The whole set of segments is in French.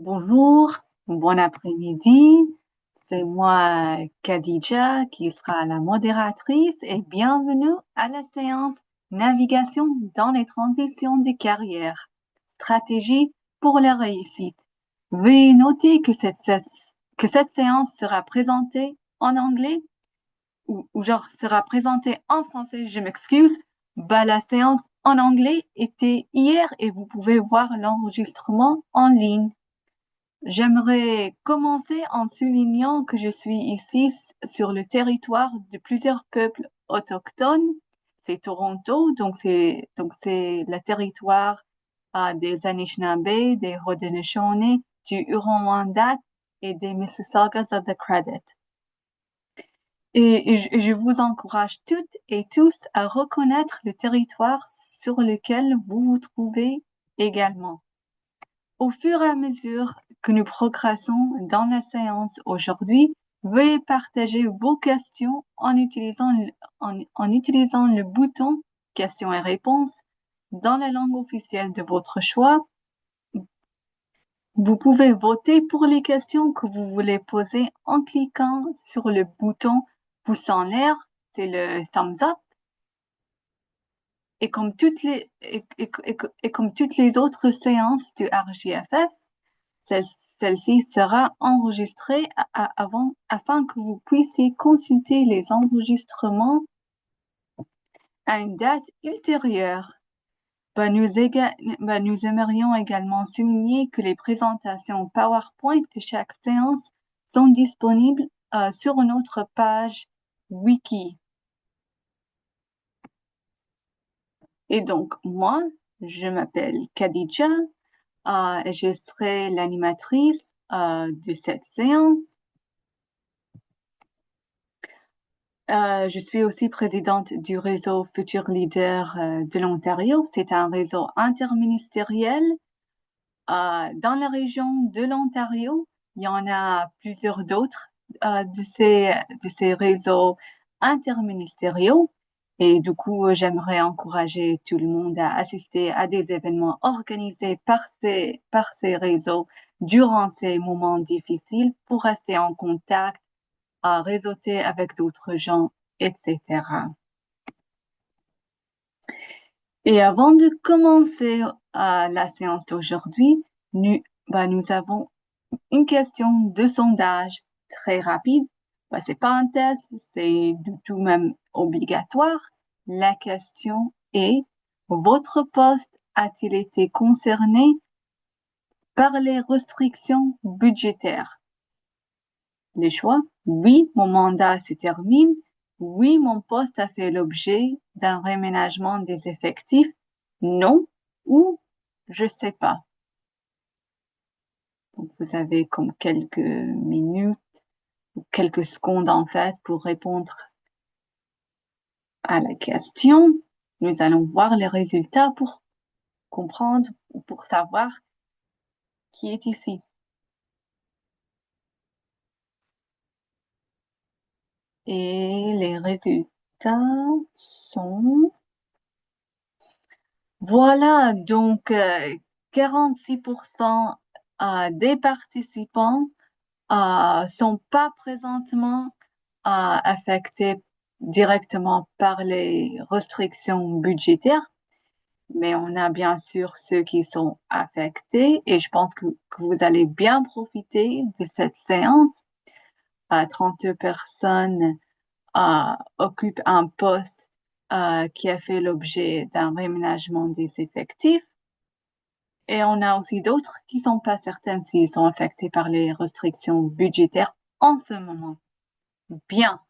Bonjour, bon après-midi. C'est moi, Khadija, qui sera la modératrice et bienvenue à la séance Navigation dans les transitions de carrière. Stratégie pour la réussite. Veuillez noter que cette séance sera présentée en anglais ou genre sera présentée en français, je m'excuse. La séance en anglais était hier et vous pouvez voir l'enregistrement en ligne. J'aimerais commencer en soulignant que je suis ici sur le territoire de plusieurs peuples autochtones. C'est Toronto, donc c'est le territoire des Anishinaabe, des Haudenosaunee, du Huron-Wendat et des Mississaugas of the Credit. Et je vous encourage toutes et tous à reconnaître le territoire sur lequel vous vous trouvez également. Au fur et à mesure que nous progressons dans la séance aujourd'hui, veuillez partager vos questions en utilisant le bouton questions et réponses dans la langue officielle de votre choix. Vous pouvez voter pour les questions que vous voulez poser en cliquant sur le bouton pouce en l'air, c'est le thumbs up. Et comme toutes les autres séances du RJFF, celle-ci sera enregistrée afin que vous puissiez consulter les enregistrements à une date ultérieure. Nous aimerions également souligner que les présentations PowerPoint de chaque séance sont disponibles sur notre page Wiki. Et donc, moi, je m'appelle Khadija, et je serai l'animatrice de cette séance. Je suis aussi présidente du réseau Futur Leader de l'Ontario. C'est un réseau interministériel dans la région de l'Ontario. Il y en a plusieurs d'autres de ces réseaux interministériaux. Et du coup, j'aimerais encourager tout le monde à assister à des événements organisés par ces réseaux durant ces moments difficiles pour rester en contact, à réseauter avec d'autres gens, etc. Et avant de commencer la séance d'aujourd'hui, nous avons une question de sondage très rapide. C'est pas un test, c'est du tout même obligatoire. La question est, votre poste a-t-il été concerné par les restrictions budgétaires? Les choix, oui, mon mandat se termine. Oui, mon poste a fait l'objet d'un réménagement des effectifs. Non, ou je sais pas. Donc, vous avez comme quelques minutes ou quelques secondes en fait pour répondre à la question. Nous allons voir les résultats pour comprendre ou pour savoir qui est ici. Et les résultats sont... Voilà, donc 46% des participants sont pas présentement affectés directement par les restrictions budgétaires, mais on a bien sûr ceux qui sont affectés et je pense que vous allez bien profiter de cette séance. 32 personnes occupent un poste qui a fait l'objet d'un réménagement des effectifs. Et on a aussi d'autres qui sont pas certaines s'ils sont affectés par les restrictions budgétaires en ce moment. Bien.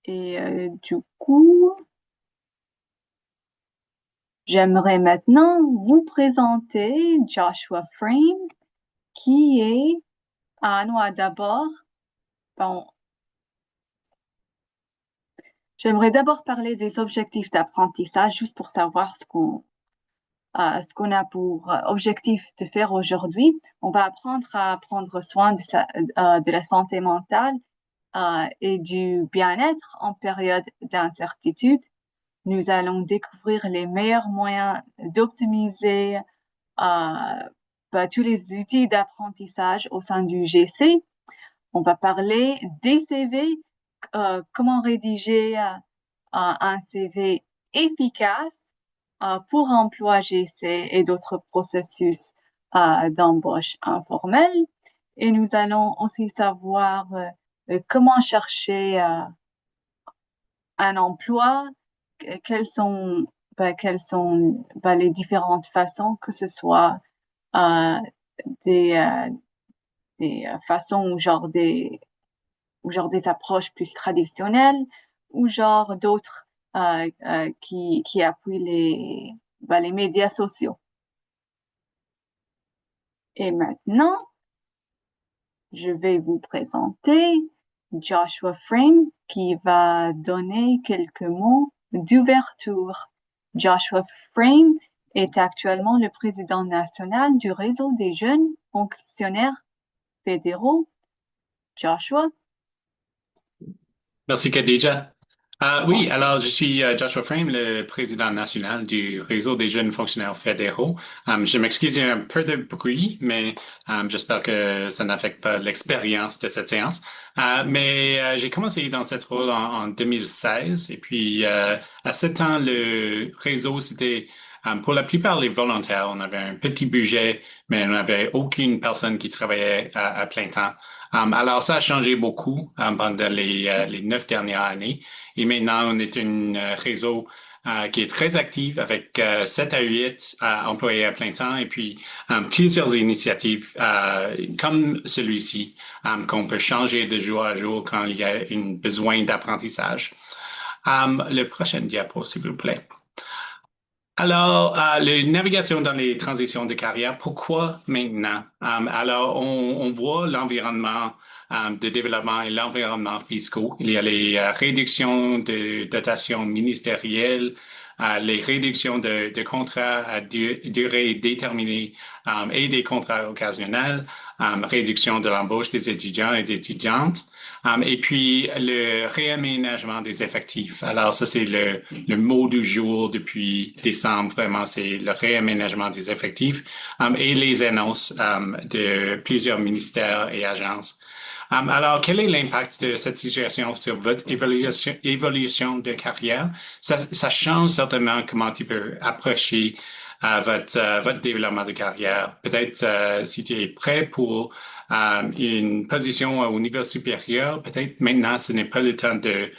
Et du coup, j'aimerais maintenant vous présenter Joshua Frame, qui est, non, d'abord, bon, j'aimerais d'abord parler des objectifs d'apprentissage, juste pour savoir ce qu'on a pour objectif de faire aujourd'hui. On va apprendre à prendre soin de la santé mentale et du bien-être en période d'incertitude. Nous allons découvrir les meilleurs moyens d'optimiser tous les outils d'apprentissage au sein du GC. On va parler des CV, comment rédiger un CV efficace pour emploi GC et d'autres processus d'embauche informelle. Et nous allons aussi savoir comment chercher un emploi, les différentes façons, que ce soit euh, des, euh, des façons ou genre des approches plus traditionnelles ou genre d'autres qui appuient les médias sociaux. Et maintenant, je vais vous présenter Joshua Frame qui va donner quelques mots d'ouverture. Joshua Frame est actuellement le président national du réseau des jeunes fonctionnaires fédéraux. Joshua? Merci, Khadija. Oui, alors je suis Joshua Frame, le président national du réseau des jeunes fonctionnaires fédéraux. Je m'excuse, il y a un peu de bruit, mais j'espère que ça n'affecte pas l'expérience de cette séance. Mais j'ai commencé dans cette rôle en 2016 et puis à ce temps, le réseau, c'était pour la plupart les volontaires. On avait un petit budget, mais on n'avait aucune personne qui travaillait à plein temps. Alors, ça a changé beaucoup pendant les 9 dernières années. Et maintenant, on est un réseau qui est très actif avec 7 à 8 employés à plein temps et puis plusieurs initiatives comme celui-ci qu'on peut changer de jour à jour quand il y a un besoin d'apprentissage. Le prochain diapo, s'il vous plaît. Alors, la navigation dans les transitions de carrière, pourquoi maintenant? Alors, on voit l'environnement de développement et l'environnement fiscaux. Il y a les réductions de dotations ministérielles, les réductions de contrats à durée déterminée et des contrats occasionnels, réduction de l'embauche des étudiants et d'étudiantes. Et puis le réaménagement des effectifs. Alors ça, c'est le mot du jour depuis décembre, vraiment, c'est le réaménagement des effectifs et les annonces de plusieurs ministères et agences. Alors, quel est l'impact de cette situation sur votre évolution de carrière? Ça change certainement comment tu peux approcher votre développement de carrière. Peut-être si tu es prêt pour une position au niveau supérieur, peut-être maintenant ce n'est pas le temps de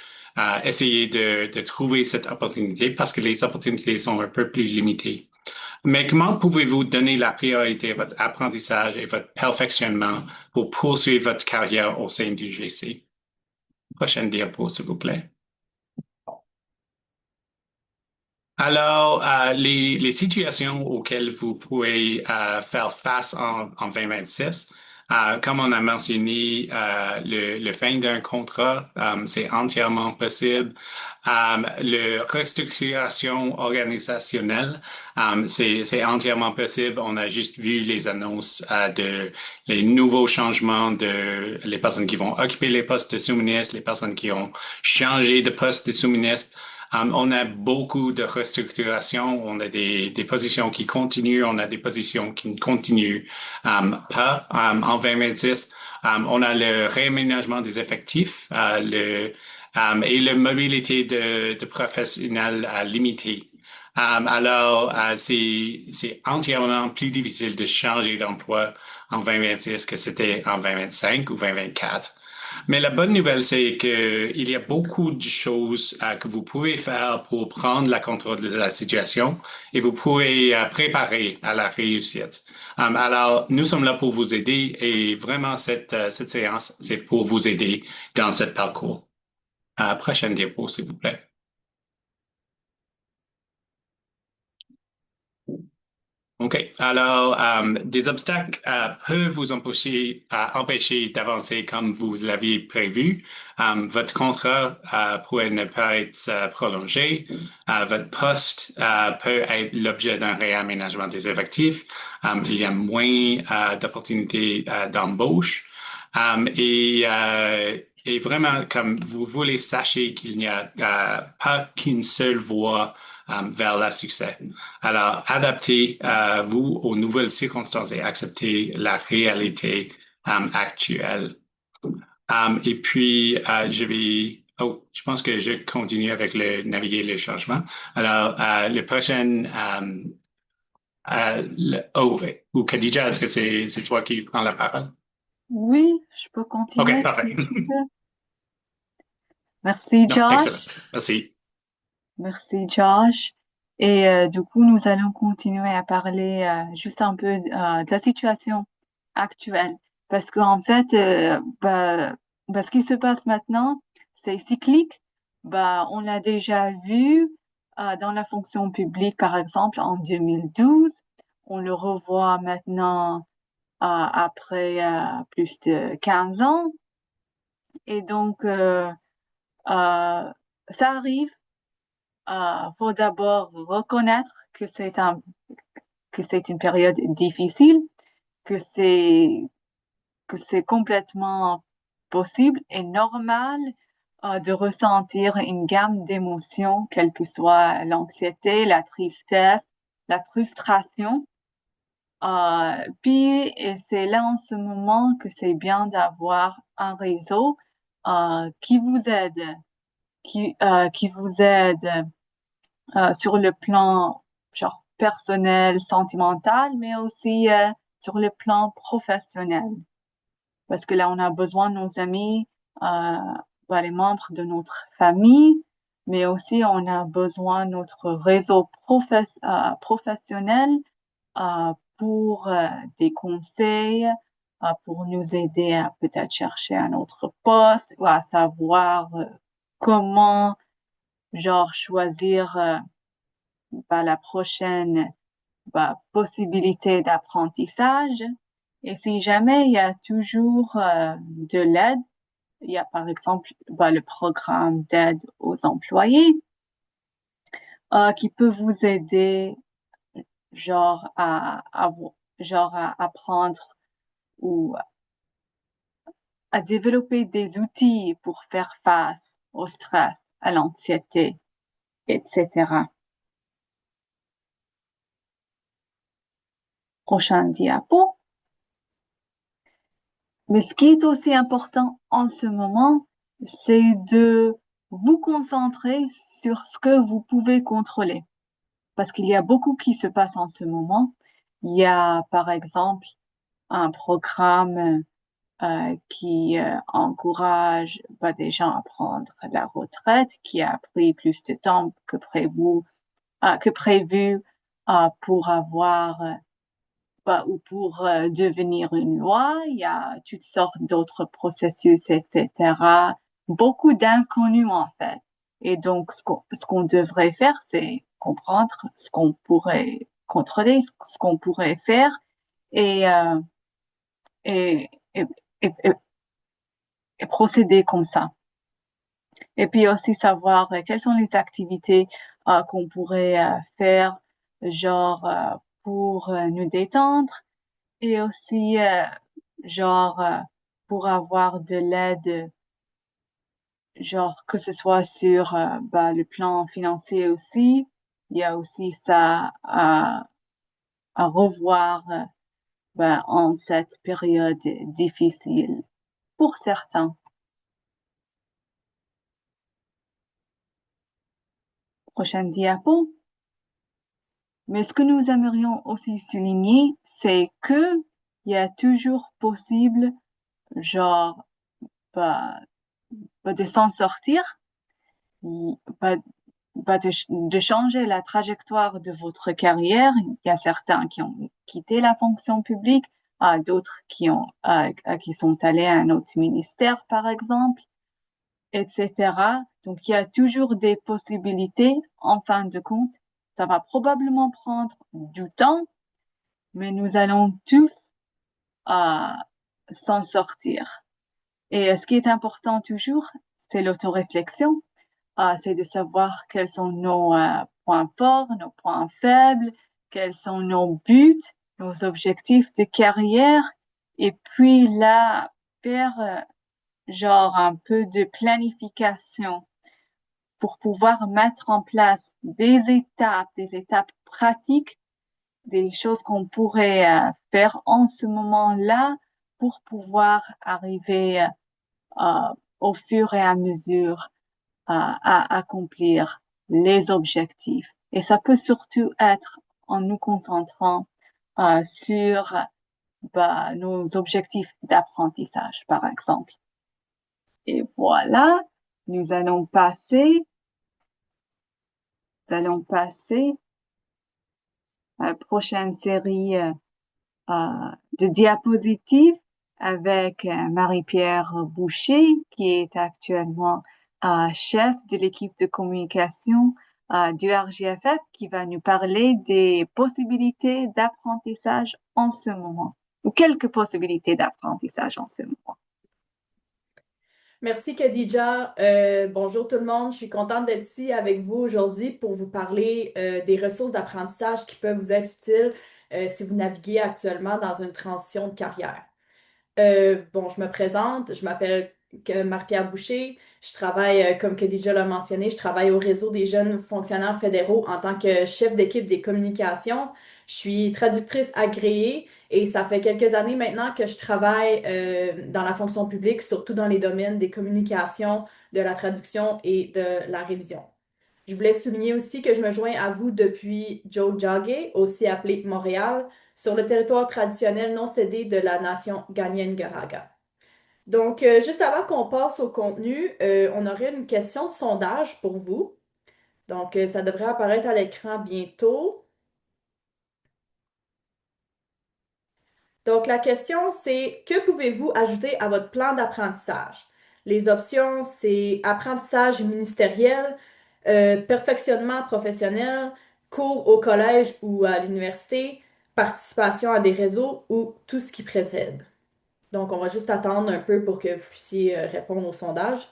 essayer de trouver cette opportunité parce que les opportunités sont un peu plus limitées. Mais comment pouvez-vous donner la priorité à votre apprentissage et votre perfectionnement pour poursuivre votre carrière au sein du GC? Prochaine diapo, s'il vous plaît. Alors, les situations auxquelles vous pouvez faire face en 2026, comme on a mentionné, le fin d'un contrat, c'est entièrement possible. Le restructuration organisationnelle, c'est entièrement possible. On a juste vu les annonces de les nouveaux changements de les personnes qui vont occuper les postes de sous-ministre, les personnes qui ont changé de poste de sous-ministre. On a beaucoup de restructuration, on a des positions qui continuent, on a des positions qui ne continuent pas en 2026. On a le réaménagement des effectifs et la mobilité de professionnels limitée. Alors, c'est entièrement plus difficile de changer d'emploi en 2026 que c'était en 2025 ou 2024. Mais la bonne nouvelle, c'est que il y a beaucoup de choses que vous pouvez faire pour prendre la contrôle de la situation et vous pouvez préparer à la réussite. Alors, nous sommes là pour vous aider et vraiment cette séance, c'est pour vous aider dans ce parcours. Prochaine diapo, s'il vous plaît. OK. Alors, des obstacles peuvent vous empêcher d'avancer comme vous l'aviez prévu. Votre contrat pourrait ne pas être prolongé. Votre poste peut être l'objet d'un réaménagement des effectifs. Il y a moins d'opportunités d'embauche. Et vraiment, comme vous voulez, sachez qu'il n'y a pas qu'une seule voie vers le succès. Alors, adaptez-vous aux nouvelles circonstances et acceptez la réalité actuelle. Et puis, je pense que je continue avec le naviguer les changements. Alors, le prochain, ou Khadija, est-ce que c'est toi qui prends la parole? Oui, je peux OK, continuer parfait. si tu veux. Merci, Non, excellent. Josh. Merci. Merci, Josh. Et du coup, nous allons continuer à parler juste un peu de la situation actuelle. Parce qu'en fait, ce qui se passe maintenant, c'est cyclique. On l'a déjà vu dans la fonction publique, par exemple, en 2012. On le revoit maintenant après plus de 15 ans. Et donc, ça arrive. Faut d'abord reconnaître que c'est une période difficile, que c'est que c'est complètement possible et normal de ressentir une gamme d'émotions, quelle que soit l'anxiété, la tristesse, la frustration. Puis et c'est là en ce moment que c'est bien d'avoir un réseau qui vous aide, qui vous aide sur le plan genre personnel, sentimental, mais aussi sur le plan professionnel. Parce que là, on a besoin de nos amis, euh, les membres de notre famille, mais aussi on a besoin de notre réseau professionnel pour des conseils, pour nous aider à peut-être chercher un autre poste ou à savoir comment genre choisir la prochaine possibilité d'apprentissage. Et si jamais il y a toujours de l'aide, il y a par exemple le programme d'aide aux employés qui peut vous aider genre genre à apprendre ou à développer des outils pour faire face au stress, à l'anxiété, etc. Prochain diapo. Mais ce qui est aussi important en ce moment, c'est de vous concentrer sur ce que vous pouvez contrôler. Parce qu'il y a beaucoup qui se passe en ce moment. Il y a, par exemple, un programme qui encourage des gens à prendre la retraite, qui a pris plus de temps que prévu pour avoir ou pour devenir une loi. Il y a toutes sortes d'autres processus, etc. Beaucoup d'inconnus en fait. Et donc, ce qu'on devrait faire, c'est comprendre ce qu'on pourrait contrôler, ce qu'on pourrait faire et, et, et, et, et procéder comme ça. Et puis aussi savoir quelles sont les activités qu'on pourrait faire, genre pour nous détendre et aussi genre pour avoir de l'aide, genre que ce soit sur le plan financier aussi. Il y a aussi ça à revoir en cette période difficile pour certains. Prochaine diapo. Mais ce que nous aimerions aussi souligner, c'est que il y a toujours possible, genre, bah, de s'en sortir, bah, de changer la trajectoire de votre carrière. Il y a certains qui ont quitté la fonction publique, d'autres qui sont allés à un autre ministère, par exemple, etc. Donc, il y a toujours des possibilités. En fin de compte, ça va probablement prendre du temps, mais nous allons tous euh, s'en sortir. Et ce qui est important toujours, c'est l'autoréflexion. C'est de savoir quels sont nos points forts, nos points faibles, quels sont nos buts, nos objectifs de carrière, et puis là, faire genre un peu de planification pour pouvoir mettre en place des étapes pratiques, des choses qu'on pourrait faire en ce moment-là pour pouvoir arriver au fur et à mesure à accomplir les objectifs. Et ça peut surtout être en nous concentrant sur nos objectifs d'apprentissage, par exemple. Et voilà, nous allons passer, nous allons passer à la prochaine série de diapositives avec Marie-Pierre Boucher, qui est actuellement chef de l'équipe de communication du RGFF, qui va nous parler des possibilités d'apprentissage en ce moment, ou quelques possibilités d'apprentissage en ce moment. Merci Khadija. Bonjour tout le monde. Je suis contente d'être ici avec vous aujourd'hui pour vous parler des ressources d'apprentissage qui peuvent vous être utiles si vous naviguez actuellement dans une transition de carrière. Bon, je me présente, je m'appelle Marie-Pierre Boucher. Je travaille, comme Khadija l'a mentionné, je travaille au réseau des jeunes fonctionnaires fédéraux en tant que chef d'équipe des communications. Je suis traductrice agréée et ça fait quelques années maintenant que je travaille dans la fonction publique, surtout dans les domaines des communications, de la traduction et de la révision. Je voulais souligner aussi que je me joins à vous depuis Tiohtià:ke, aussi appelé Montréal, sur le territoire traditionnel non cédé de la nation Kanien'kehá:ka. Donc, juste avant qu'on passe au contenu, on aurait une question de sondage pour vous. Donc, ça devrait apparaître à l'écran bientôt. Donc, la question, c'est que pouvez-vous ajouter à votre plan d'apprentissage? Les options, c'est apprentissage ministériel, perfectionnement professionnel, cours au collège ou à l'université, participation à des réseaux ou tout ce qui précède. Donc, on va juste attendre un peu pour que vous puissiez répondre au sondage.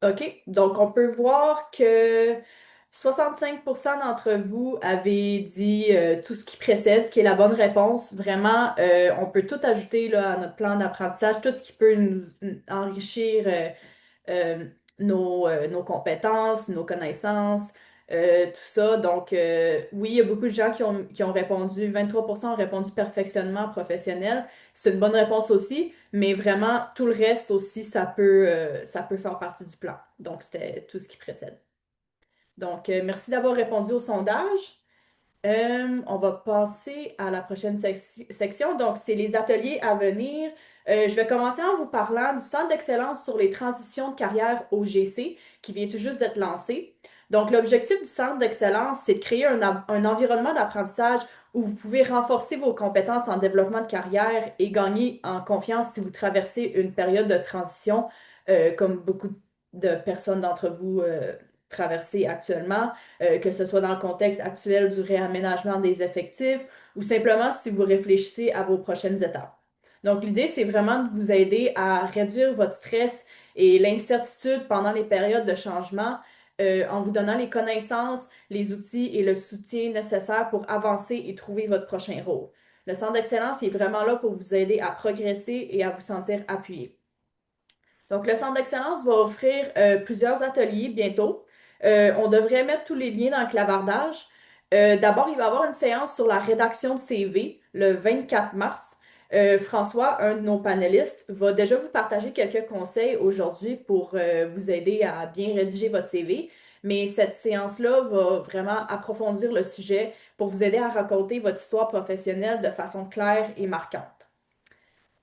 OK, donc on peut voir que 65% d'entre vous avez dit tout ce qui précède, ce qui est la bonne réponse. Vraiment, on peut tout ajouter là, à notre plan d'apprentissage, tout ce qui peut nous enrichir nos compétences, nos connaissances, tout ça. Donc, oui, il y a beaucoup de gens qui ont répondu, 23% ont répondu perfectionnement professionnel. C'est une bonne réponse aussi, mais vraiment, tout le reste aussi, ça peut faire partie du plan. Donc, c'était tout ce qui précède. Donc, merci d'avoir répondu au sondage. On va passer à la prochaine section. Donc, c'est les ateliers à venir. Je vais commencer en vous parlant du Centre d'excellence sur les transitions de carrière au GC qui vient tout juste d'être lancé. Donc, l'objectif du Centre d'excellence, c'est de créer un environnement d'apprentissage où vous pouvez renforcer vos compétences en développement de carrière et gagner en confiance si vous traversez une période de transition, comme beaucoup de personnes d'entre vous traversez actuellement, que ce soit dans le contexte actuel du réaménagement des effectifs ou simplement si vous réfléchissez à vos prochaines étapes. Donc, l'idée, c'est vraiment de vous aider à réduire votre stress et l'incertitude pendant les périodes de changement en vous donnant les connaissances, les outils et le soutien nécessaires pour avancer et trouver votre prochain rôle. Le Centre d'excellence est vraiment là pour vous aider à progresser et à vous sentir appuyé. Donc, le Centre d'excellence va offrir plusieurs ateliers bientôt. On devrait mettre tous les liens dans le clavardage. D'abord, il va y avoir une séance sur la rédaction de CV le 24 mars. François, un de nos panélistes, va déjà vous partager quelques conseils aujourd'hui pour vous aider à bien rédiger votre CV. Mais cette séance-là va vraiment approfondir le sujet pour vous aider à raconter votre histoire professionnelle de façon claire et marquante.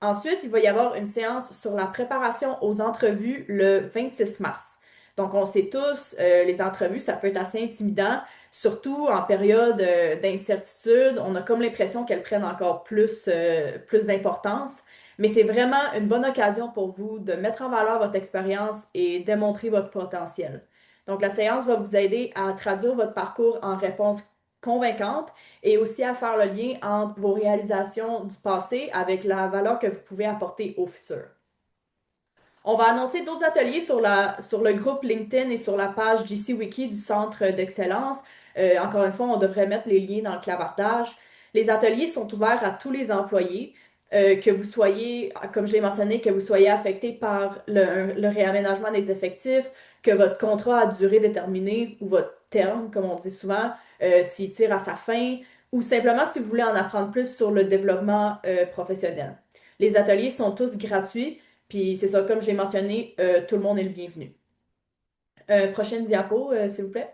Ensuite, il va y avoir une séance sur la préparation aux entrevues le 26 mars. Donc, on sait tous, les entrevues, ça peut être assez intimidant, surtout en période d'incertitude. On a comme l'impression qu'elles prennent encore plus d'importance. Mais c'est vraiment une bonne occasion pour vous de mettre en valeur votre expérience et démontrer votre potentiel. Donc, la séance va vous aider à traduire votre parcours en réponses convaincantes et aussi à faire le lien entre vos réalisations du passé avec la valeur que vous pouvez apporter au futur. On va annoncer d'autres ateliers sur le groupe LinkedIn et sur la page GC Wiki du Centre d'excellence. Encore une fois, on devrait mettre les liens dans le clavardage. Les ateliers sont ouverts à tous les employés, que vous soyez, comme je l'ai mentionné, que vous soyez affecté par le réaménagement des effectifs, que votre contrat à durée déterminée ou votre terme, comme on dit souvent, s'il tire à sa fin, ou simplement si vous voulez en apprendre plus sur le développement professionnel. Les ateliers sont tous gratuits, puis c'est ça, comme je l'ai mentionné, tout le monde est le bienvenu. Prochaine diapo, s'il vous plaît.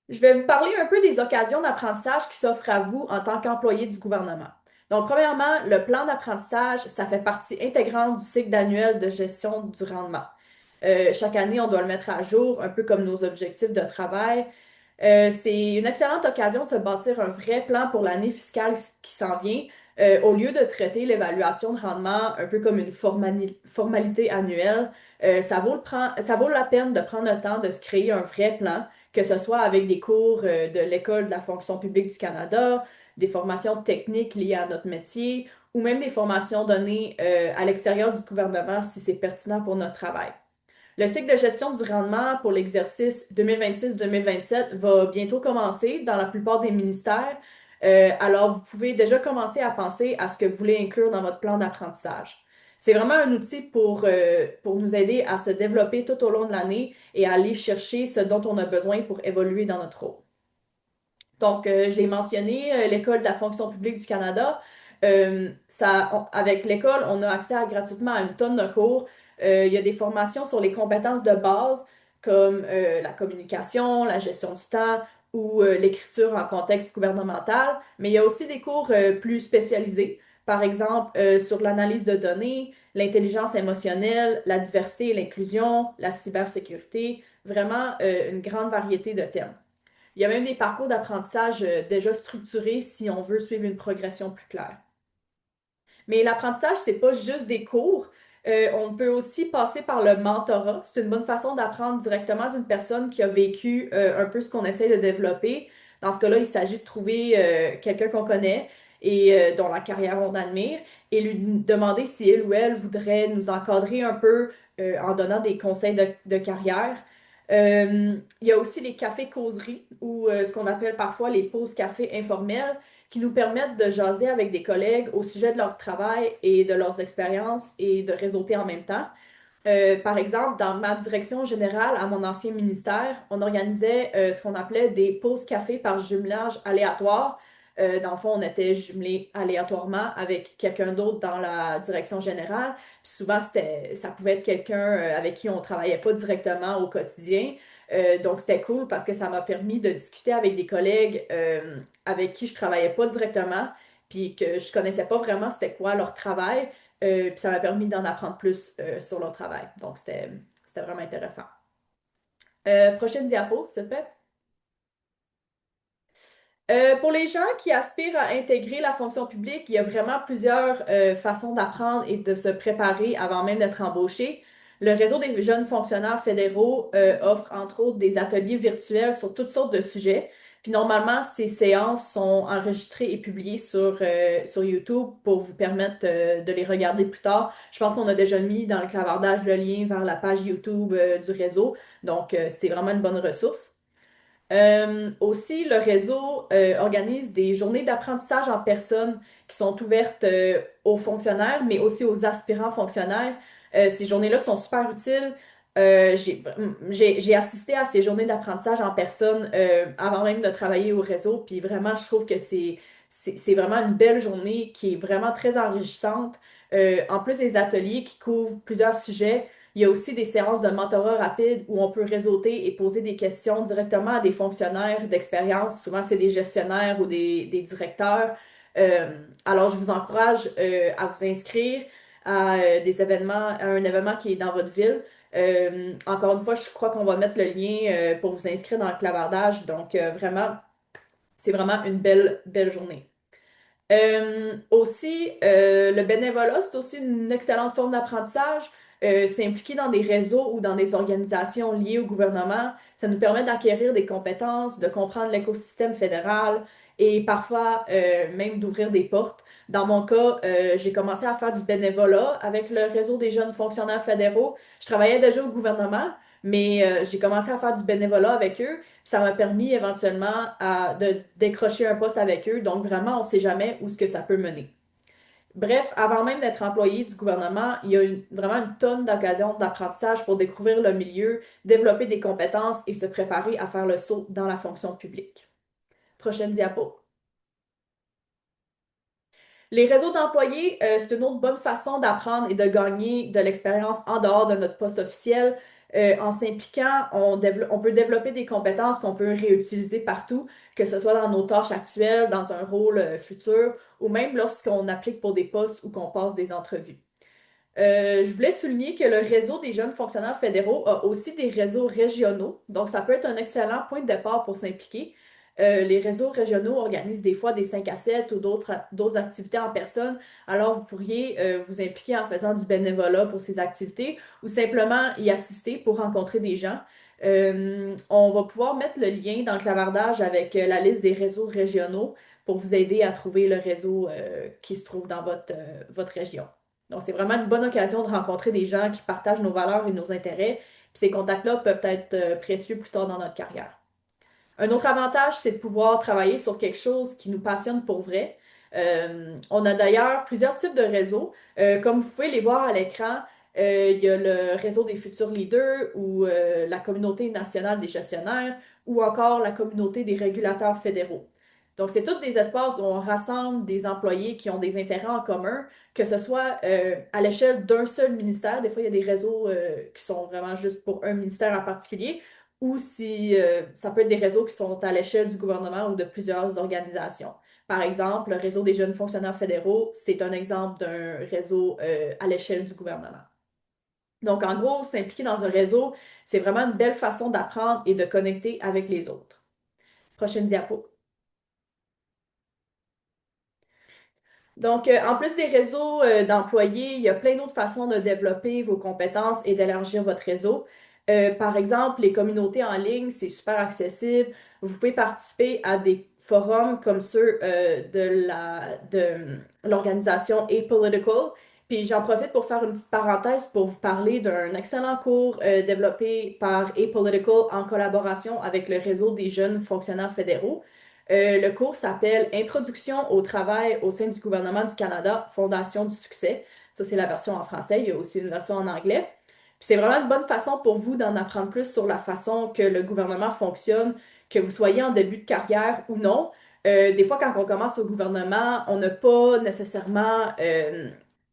Je vais vous parler un peu des occasions d'apprentissage qui s'offrent à vous en tant qu'employé du gouvernement. Donc, premièrement, le plan d'apprentissage, ça fait partie intégrante du cycle annuel de gestion du rendement. Chaque année, on doit le mettre à jour, un peu comme nos objectifs de travail. C'est une excellente occasion de se bâtir un vrai plan pour l'année fiscale qui s'en vient, au lieu de traiter l'évaluation de rendement un peu comme une formalité annuelle. Ça vaut la peine de prendre le temps de se créer un vrai plan, que ce soit avec des cours de l'École de la fonction publique du Canada, des formations techniques liées à notre métier, ou même des formations données à l'extérieur du gouvernement si c'est pertinent pour notre travail. Le cycle de gestion du rendement pour l'exercice 2026-2027 va bientôt commencer dans la plupart des ministères. Alors, vous pouvez déjà commencer à penser à ce que vous voulez inclure dans votre plan d'apprentissage. C'est vraiment un outil pour nous aider à se développer tout au long de l'année et à aller chercher ce dont on a besoin pour évoluer dans notre rôle. Donc, je l'ai mentionné, l'École de la fonction publique du Canada. Avec l'école, on a accès gratuitement à une tonne de cours. Il y a des formations sur les compétences de base comme la communication, la gestion du temps ou l'écriture en contexte gouvernemental, mais il y a aussi des cours plus spécialisés, par exemple sur l'analyse de données, l'intelligence émotionnelle, la diversité et l'inclusion, la cybersécurité, vraiment une grande variété de thèmes. Il y a même des parcours d'apprentissage déjà structurés si on veut suivre une progression plus claire. Mais l'apprentissage, c'est pas juste des cours. On peut aussi passer par le mentorat. C'est une bonne façon d'apprendre directement d'une personne qui a vécu un peu ce qu'on essaie de développer. Dans ce cas-là, il s'agit de trouver quelqu'un qu'on connaît et dont la carrière on admire et lui demander si elle ou elle voudrait nous encadrer un peu en donnant des conseils de carrière. Il y a aussi les cafés causeries ou ce qu'on appelle parfois les pauses café informelles qui nous permettent de jaser avec des collègues au sujet de leur travail et de leurs expériences et de réseauter en même temps. Par exemple, dans ma direction générale à mon ancien ministère, on organisait ce qu'on appelait des pauses café par jumelage aléatoire. Dans le fond, on était jumelés aléatoirement avec quelqu'un d'autre dans la direction générale. Puis souvent, ça pouvait être quelqu'un avec qui on travaillait pas directement au quotidien. Donc, c'était cool parce que ça m'a permis de discuter avec des collègues avec qui je travaillais pas directement, puis que je connaissais pas vraiment c'était quoi leur travail. Puis ça m'a permis d'en apprendre plus sur leur travail. Donc, c'était vraiment intéressant. Prochaine diapo, s'il te plaît. Pour les gens qui aspirent à intégrer la fonction publique, il y a vraiment plusieurs façons d'apprendre et de se préparer avant même d'être embauché. Le réseau des jeunes fonctionnaires fédéraux offre entre autres des ateliers virtuels sur toutes sortes de sujets. Puis normalement, ces séances sont enregistrées et publiées sur YouTube pour vous permettre de les regarder plus tard. Je pense qu'on a déjà mis dans le clavardage le lien vers la page YouTube du réseau. Donc, c'est vraiment une bonne ressource. Aussi, le réseau organise des journées d'apprentissage en personne qui sont ouvertes aux fonctionnaires, mais aussi aux aspirants fonctionnaires. Ces journées-là sont super utiles. J'ai assisté à ces journées d'apprentissage en personne avant même de travailler au réseau, puis vraiment, je trouve que c'est vraiment une belle journée qui est vraiment très enrichissante. En plus des ateliers qui couvrent plusieurs sujets, il y a aussi des séances de mentorat rapide où on peut réseauter et poser des questions directement à des fonctionnaires d'expérience. Souvent, c'est des gestionnaires ou des directeurs. Alors, je vous encourage à vous inscrire à des événements, à un événement qui est dans votre ville. Encore une fois, je crois qu'on va mettre le lien pour vous inscrire dans le clavardage. Donc, vraiment, c'est vraiment une belle journée. Aussi, le bénévolat, c'est aussi une excellente forme d'apprentissage. S'impliquer dans des réseaux ou dans des organisations liées au gouvernement, ça nous permet d'acquérir des compétences, de comprendre l'écosystème fédéral et parfois même d'ouvrir des portes. Dans mon cas, j'ai commencé à faire du bénévolat avec le réseau des jeunes fonctionnaires fédéraux. Je travaillais déjà au gouvernement, mais j'ai commencé à faire du bénévolat avec eux. Ça m'a permis éventuellement de décrocher un poste avec eux. Donc vraiment, on ne sait jamais où ce que ça peut mener. Bref, avant même d'être employé du gouvernement, il y a vraiment une tonne d'occasions d'apprentissage pour découvrir le milieu, développer des compétences et se préparer à faire le saut dans la fonction publique. Prochaine diapo. Les réseaux d'employés, c'est une autre bonne façon d'apprendre et de gagner de l'expérience en dehors de notre poste officiel. En s'impliquant, on peut développer des compétences qu'on peut réutiliser partout, que ce soit dans nos tâches actuelles, dans un rôle futur, ou même lorsqu'on applique pour des postes ou qu'on passe des entrevues. Je voulais souligner que le réseau des jeunes fonctionnaires fédéraux a aussi des réseaux régionaux, donc ça peut être un excellent point de départ pour s'impliquer. Les réseaux régionaux organisent des fois des 5 à 7 ou d'autres activités en personne, alors vous pourriez vous impliquer en faisant du bénévolat pour ces activités ou simplement y assister pour rencontrer des gens. On va pouvoir mettre le lien dans le clavardage avec la liste des réseaux régionaux pour vous aider à trouver le réseau qui se trouve dans votre région. Donc, c'est vraiment une bonne occasion de rencontrer des gens qui partagent nos valeurs et nos intérêts. Puis ces contacts-là peuvent être précieux plus tard dans notre carrière. Un autre avantage, c'est de pouvoir travailler sur quelque chose qui nous passionne pour vrai. On a d'ailleurs plusieurs types de réseaux. Comme vous pouvez les voir à l'écran, il y a le réseau des futurs leaders ou la communauté nationale des gestionnaires ou encore la communauté des régulateurs fédéraux. Donc, c'est tous des espaces où on rassemble des employés qui ont des intérêts en commun, que ce soit à l'échelle d'un seul ministère. Des fois, il y a des réseaux qui sont vraiment juste pour un ministère en particulier, ou si ça peut être des réseaux qui sont à l'échelle du gouvernement ou de plusieurs organisations. Par exemple, le réseau des jeunes fonctionnaires fédéraux, c'est un exemple d'un réseau à l'échelle du gouvernement. Donc, en gros, s'impliquer dans un réseau, c'est vraiment une belle façon d'apprendre et de connecter avec les autres. Prochaine diapo. Donc, en plus des réseaux d'employés, il y a plein d'autres façons de développer vos compétences et d'élargir votre réseau. Par exemple, les communautés en ligne, c'est super accessible. Vous pouvez participer à des forums comme ceux de l'organisation Apolitical. Puis j'en profite pour faire une petite parenthèse pour vous parler d'un excellent cours développé par Apolitical en collaboration avec le réseau des jeunes fonctionnaires fédéraux. Le cours s'appelle Introduction au travail au sein du gouvernement du Canada, Fondation du succès. Ça, c'est la version en français. Il y a aussi une version en anglais. Puis c'est vraiment une bonne façon pour vous d'en apprendre plus sur la façon que le gouvernement fonctionne, que vous soyez en début de carrière ou non. Des fois, quand on commence au gouvernement, on n'a pas nécessairement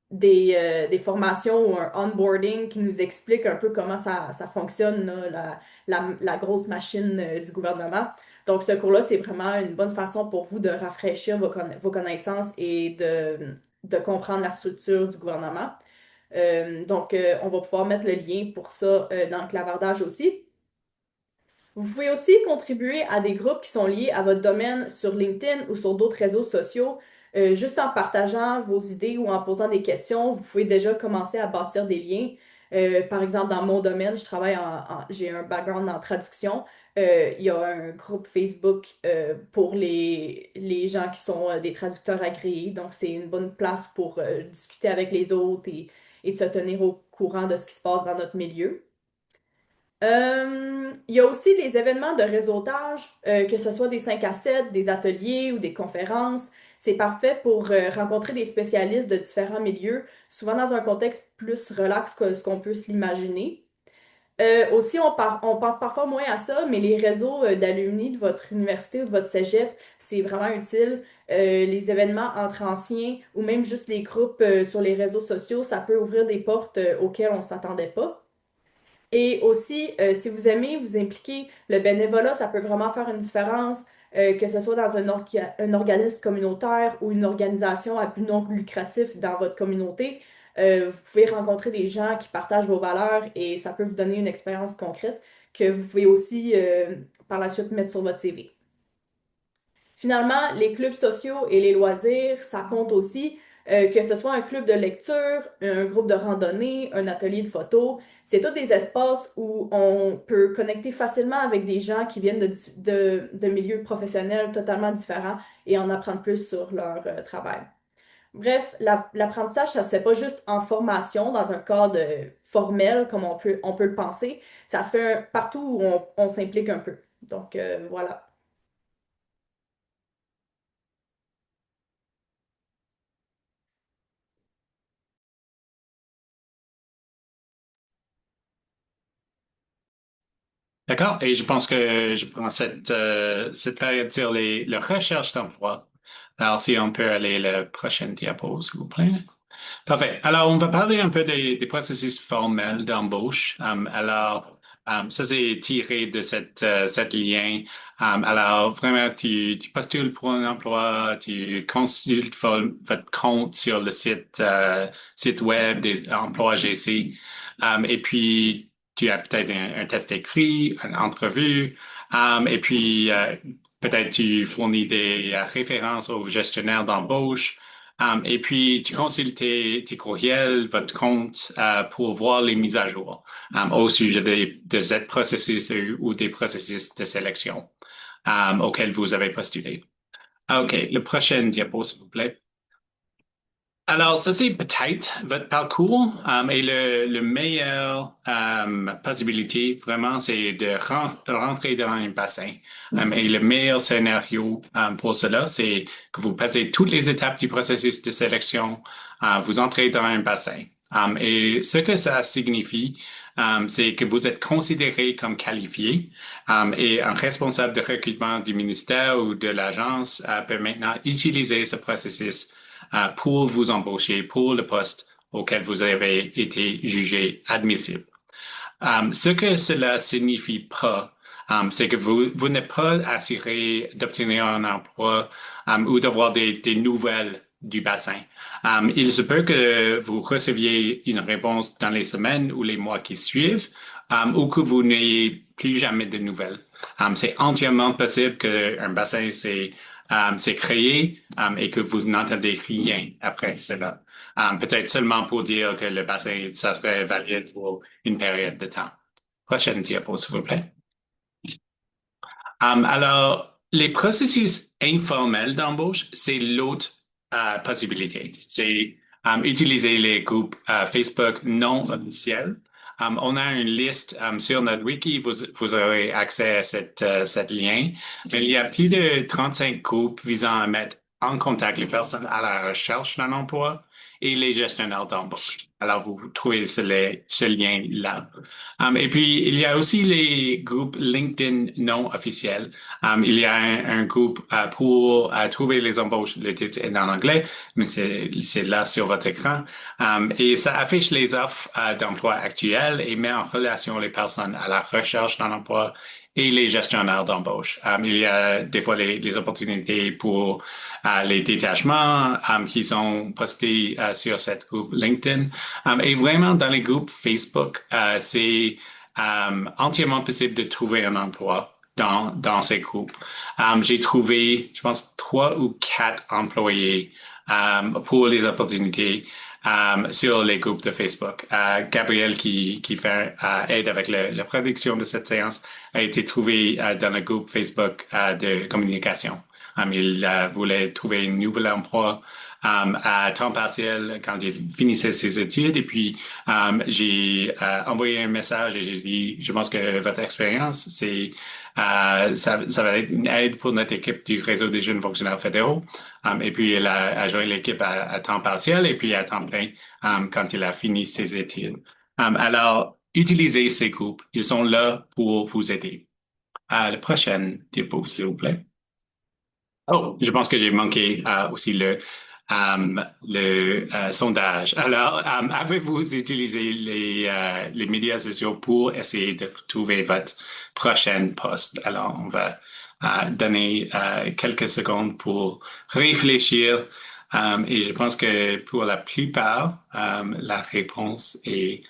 des formations ou un onboarding qui nous explique un peu comment ça fonctionne, là, la grosse machine du gouvernement. Donc, ce cours-là, c'est vraiment une bonne façon pour vous de rafraîchir vos connaissances et de comprendre la structure du gouvernement. Donc, on va pouvoir mettre le lien pour ça dans le clavardage aussi. Vous pouvez aussi contribuer à des groupes qui sont liés à votre domaine sur LinkedIn ou sur d'autres réseaux sociaux. Juste en partageant vos idées ou en posant des questions, vous pouvez déjà commencer à bâtir des liens. Par exemple, dans mon domaine, j'ai un background en traduction. Il y a un groupe Facebook pour les gens qui sont des traducteurs agréés. Donc, c'est une bonne place pour discuter avec les autres et de se tenir au courant de ce qui se passe dans notre milieu. Il y a aussi les événements de réseautage, que ce soit des 5 à 7, des ateliers ou des conférences. C'est parfait pour rencontrer des spécialistes de différents milieux, souvent dans un contexte plus relax que ce qu'on peut s'imaginer. Aussi, on pense parfois moins à ça, mais les réseaux d'alumni de votre université ou de votre cégep, c'est vraiment utile. Les événements entre anciens ou même juste les groupes sur les réseaux sociaux, ça peut ouvrir des portes auxquelles on ne s'attendait pas. Et aussi, si vous aimez vous impliquer, le bénévolat, ça peut vraiment faire une différence, que ce soit dans un organisme communautaire ou une organisation à but non lucratif dans votre communauté. Vous pouvez rencontrer des gens qui partagent vos valeurs et ça peut vous donner une expérience concrète que vous pouvez aussi par la suite mettre sur votre CV. Finalement, les clubs sociaux et les loisirs, ça compte aussi. Que ce soit un club de lecture, un groupe de randonnée, un atelier de photo, c'est tous des espaces où on peut connecter facilement avec des gens qui viennent de milieux professionnels totalement différents et en apprendre plus sur leur travail. Bref, l'apprentissage, ça se fait pas juste en formation, dans un cadre formel comme on peut le penser. Ça se fait partout où on s'implique un peu. Donc, voilà. D'accord. Et je pense que je prends cette période sur les recherches d'emploi. Alors, si on peut aller à la prochaine diapo, s'il vous plaît. Parfait. Alors, on va parler un peu des processus formels d'embauche. Ça, c'est tiré de cette lien. Alors, vraiment, tu postules pour un emploi, tu consultes votre compte sur le site web des emplois GC. Et puis, tu as peut-être un test écrit, une entrevue. Et puis, peut-être tu fournis des références au gestionnaire d'embauche. Et puis, tu consultes tes courriels, votre compte pour voir les mises à jour au sujet de ce processus ou des processus de sélection auxquels vous avez postulé. OK, le prochain diapo, s'il vous plaît. Alors, ça, c'est peut-être votre parcours et le meilleur possibilité, vraiment, c'est de rentrer dans un bassin. Et le meilleur scénario pour cela, c'est que vous passez toutes les étapes du processus de sélection, vous entrez dans un bassin. Et ce que ça signifie, c'est que vous êtes considéré comme qualifié et un responsable de recrutement du ministère ou de l'agence peut maintenant utiliser ce processus pour vous embaucher pour le poste auquel vous avez été jugé admissible. Ce que cela signifie pas, c'est que vous n'êtes pas assuré d'obtenir un emploi ou d'avoir des nouvelles du bassin. Il se peut que vous receviez une réponse dans les semaines ou les mois qui suivent ou que vous n'ayez plus jamais de nouvelles. C'est entièrement possible qu'un bassin c'est créé et que vous n'entendez rien après cela. Peut-être seulement pour dire que le bassin, ça serait valide pour une période de temps. Prochaine diapo, s'il vous plaît. Alors, les processus informels d'embauche, c'est l'autre possibilité. C'est utiliser les groupes Facebook non officiels. On a une liste sur notre wiki, vous aurez accès à cette lien. Mais il y a plus de 35 groupes visant à mettre en contact les personnes à la recherche d'un emploi et les gestionnaires d'embauche. Alors, vous trouvez ce lien-là. Et puis, il y a aussi les groupes LinkedIn non officiels. Il y a un groupe pour trouver les embauches. Le titre est en anglais, mais c'est là sur votre écran. Et ça affiche les offres d'emploi actuelles et met en relation les personnes à la recherche d'un emploi et les gestionnaires d'embauche. Il y a des fois les opportunités pour les détachements qui sont postés sur cette groupe LinkedIn. Et vraiment, dans les groupes Facebook, c'est entièrement possible de trouver un emploi dans ces groupes. J'ai trouvé, je pense, 3 ou 4 employés pour les opportunités sur les groupes de Facebook. Gabriel, qui fait aide avec la production de cette séance, a été trouvé dans le groupe Facebook de communication. Il voulait trouver un nouvel emploi à temps partiel quand il finissait ses études. Et puis, j'ai envoyé un message et j'ai dit, je pense que votre expérience, ça va être une aide pour notre équipe du réseau des jeunes fonctionnaires fédéraux. Et puis, elle a joint l'équipe à temps partiel et puis à temps plein quand il a fini ses études. Alors, utilisez ces groupes. Ils sont là pour vous aider. La prochaine diapo, s'il vous plaît. Oh, je pense que j'ai manqué aussi le sondage. Alors, avez-vous utilisé les médias sociaux pour essayer de trouver votre prochain poste? Alors, on va donner quelques secondes pour réfléchir. Et je pense que pour la plupart, la réponse est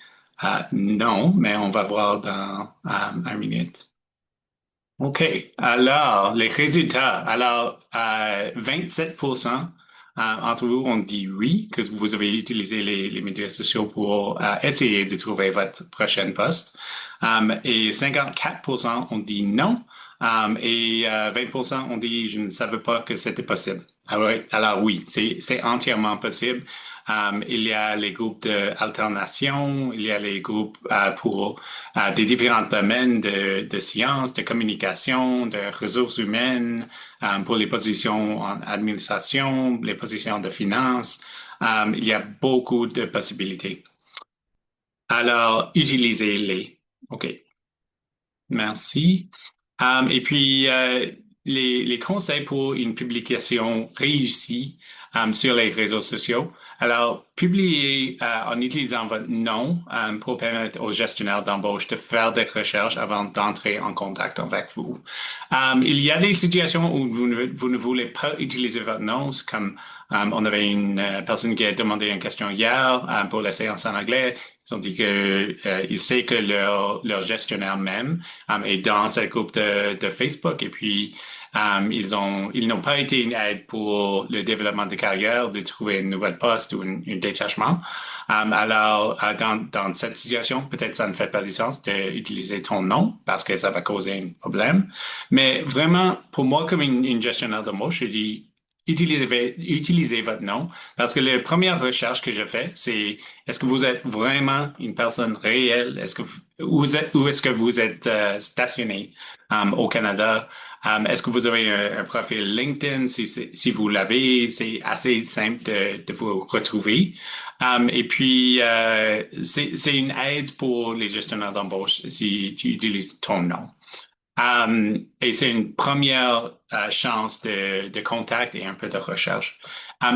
non, mais on va voir dans 1 minute. OK. Alors, les résultats. Alors, 27% Entre vous, on dit oui, que vous avez utilisé les médias sociaux pour essayer de trouver votre prochaine poste. Et 54% ont dit non. Et 20% ont dit je ne savais pas que c'était possible. Alors oui, c'est entièrement possible. Il y a les groupes d'alternation, il y a les groupes pour des différents domaines de sciences, de communication, de ressources humaines, pour les positions en administration, les positions de finance. Il y a beaucoup de possibilités. Alors, utilisez-les. OK. Merci. Et puis, les conseils pour une publication réussie sur les réseaux sociaux. Alors, publiez en utilisant votre nom pour permettre aux gestionnaires d'embauche de faire des recherches avant d'entrer en contact avec vous. Il y a des situations où vous ne voulez pas utiliser votre nom, c'est comme on avait une personne qui a demandé une question hier pour la séance en anglais. Ils ont dit que ils savent que leur gestionnaire même est dans ce groupe de Facebook et puis ils n'ont pas été une aide pour le développement de carrière, de trouver une nouvelle poste ou un détachement. Alors, dans cette situation, peut-être ça ne fait pas du sens d'utiliser ton nom parce que ça va causer un problème. Mais vraiment, pour moi, comme une gestionnaire d'embauche, je dis utilisez votre nom parce que la première recherche que je fais, c'est est-ce que vous êtes vraiment une personne réelle? Où est-ce que vous êtes stationné au Canada? Est-ce que vous avez un profil LinkedIn? Si vous l'avez, c'est assez simple de vous retrouver. Et puis, c'est une aide pour les gestionnaires d'embauche si tu utilises ton nom. Et c'est une première chance de contact et un peu de recherche.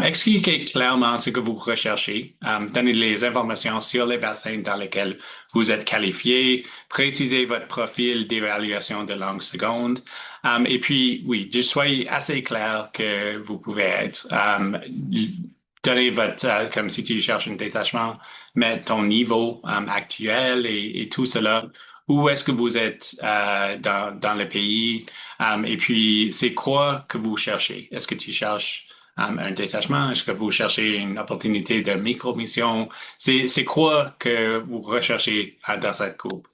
Expliquez clairement ce que vous recherchez. Donnez les informations sur les bassins dans lesquels vous êtes qualifié. Précisez votre profil d'évaluation de langue seconde. Et puis, oui, juste soyez assez clair que vous pouvez être. Donnez comme si tu cherches un détachement, mettre ton niveau actuel et tout cela. Où est-ce que vous êtes dans le pays? Et puis, c'est quoi que vous cherchez? Est-ce que tu cherches un détachement? Est-ce que vous cherchez une opportunité de micro-mission? C'est quoi que vous recherchez dans cette groupe?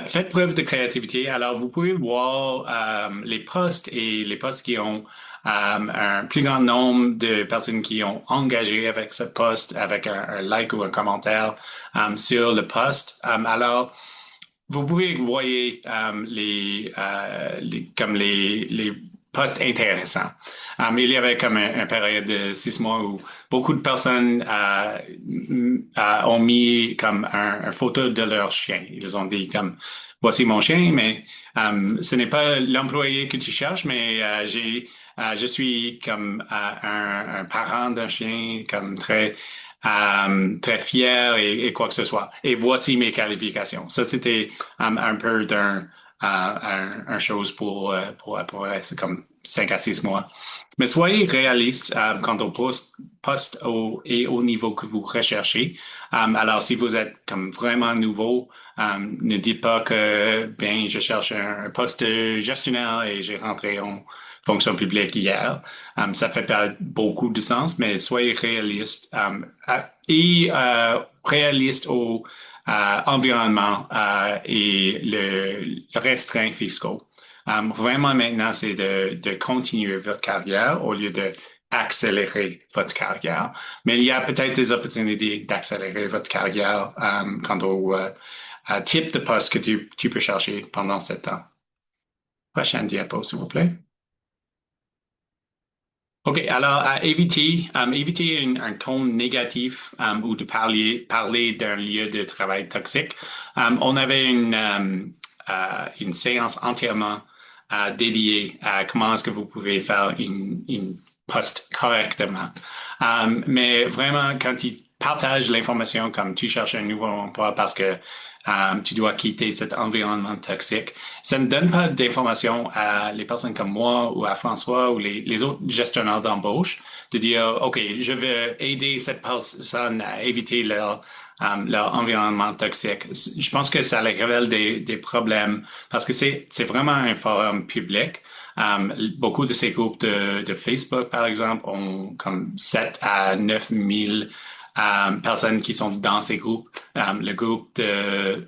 Faites preuve de créativité. Alors, vous pouvez voir les postes et les postes qui ont un plus grand nombre de personnes qui ont engagé avec ce poste, avec un like ou un commentaire sur le poste. Alors, vous pouvez voir comme les postes intéressants. Il y avait comme un période de 6 mois où beaucoup de personnes ont mis comme un photo de leur chien. Ils ont dit comme voici mon chien, mais ce n'est pas l'employé que tu cherches, mais je suis comme un parent d'un chien comme très fier et quoi que ce soit. Et voici mes qualifications. Ça, c'était un peu un chose pour c'est comme 5 à 6 mois. Mais soyez réaliste quant au poste et au niveau que vous recherchez. Alors, si vous êtes comme vraiment nouveau, ne dites pas que, bien, je cherche un poste de gestionnaire et j'ai rentré en fonction publique hier. Ça fait pas beaucoup de sens, mais soyez réaliste et réaliste au environnement et le restreint fiscal. Vraiment maintenant, c'est de continuer votre carrière au lieu de accélérer votre carrière. Mais il y a peut-être des opportunités d'accélérer votre carrière quant au type de poste que tu peux chercher pendant ce temps. Prochaine diapo, s'il vous plaît. OK, alors éviter un ton négatif ou de parler d'un lieu de travail toxique. On avait une séance entièrement dédiée à comment est-ce que vous pouvez faire une poste correctement. Mais vraiment, quand tu partages l'information comme tu cherches un nouveau emploi parce que tu dois quitter cet environnement toxique. Ça ne donne pas d'informations à les personnes comme moi ou à François ou les autres gestionnaires d'embauche de dire, OK, je vais aider cette personne à éviter leur environnement toxique. Je pense que ça les révèle des problèmes parce que c'est vraiment un forum public. Beaucoup de ces groupes de Facebook, par exemple, ont comme 7 à 9 000 personnes qui sont dans ces groupes. Le groupe de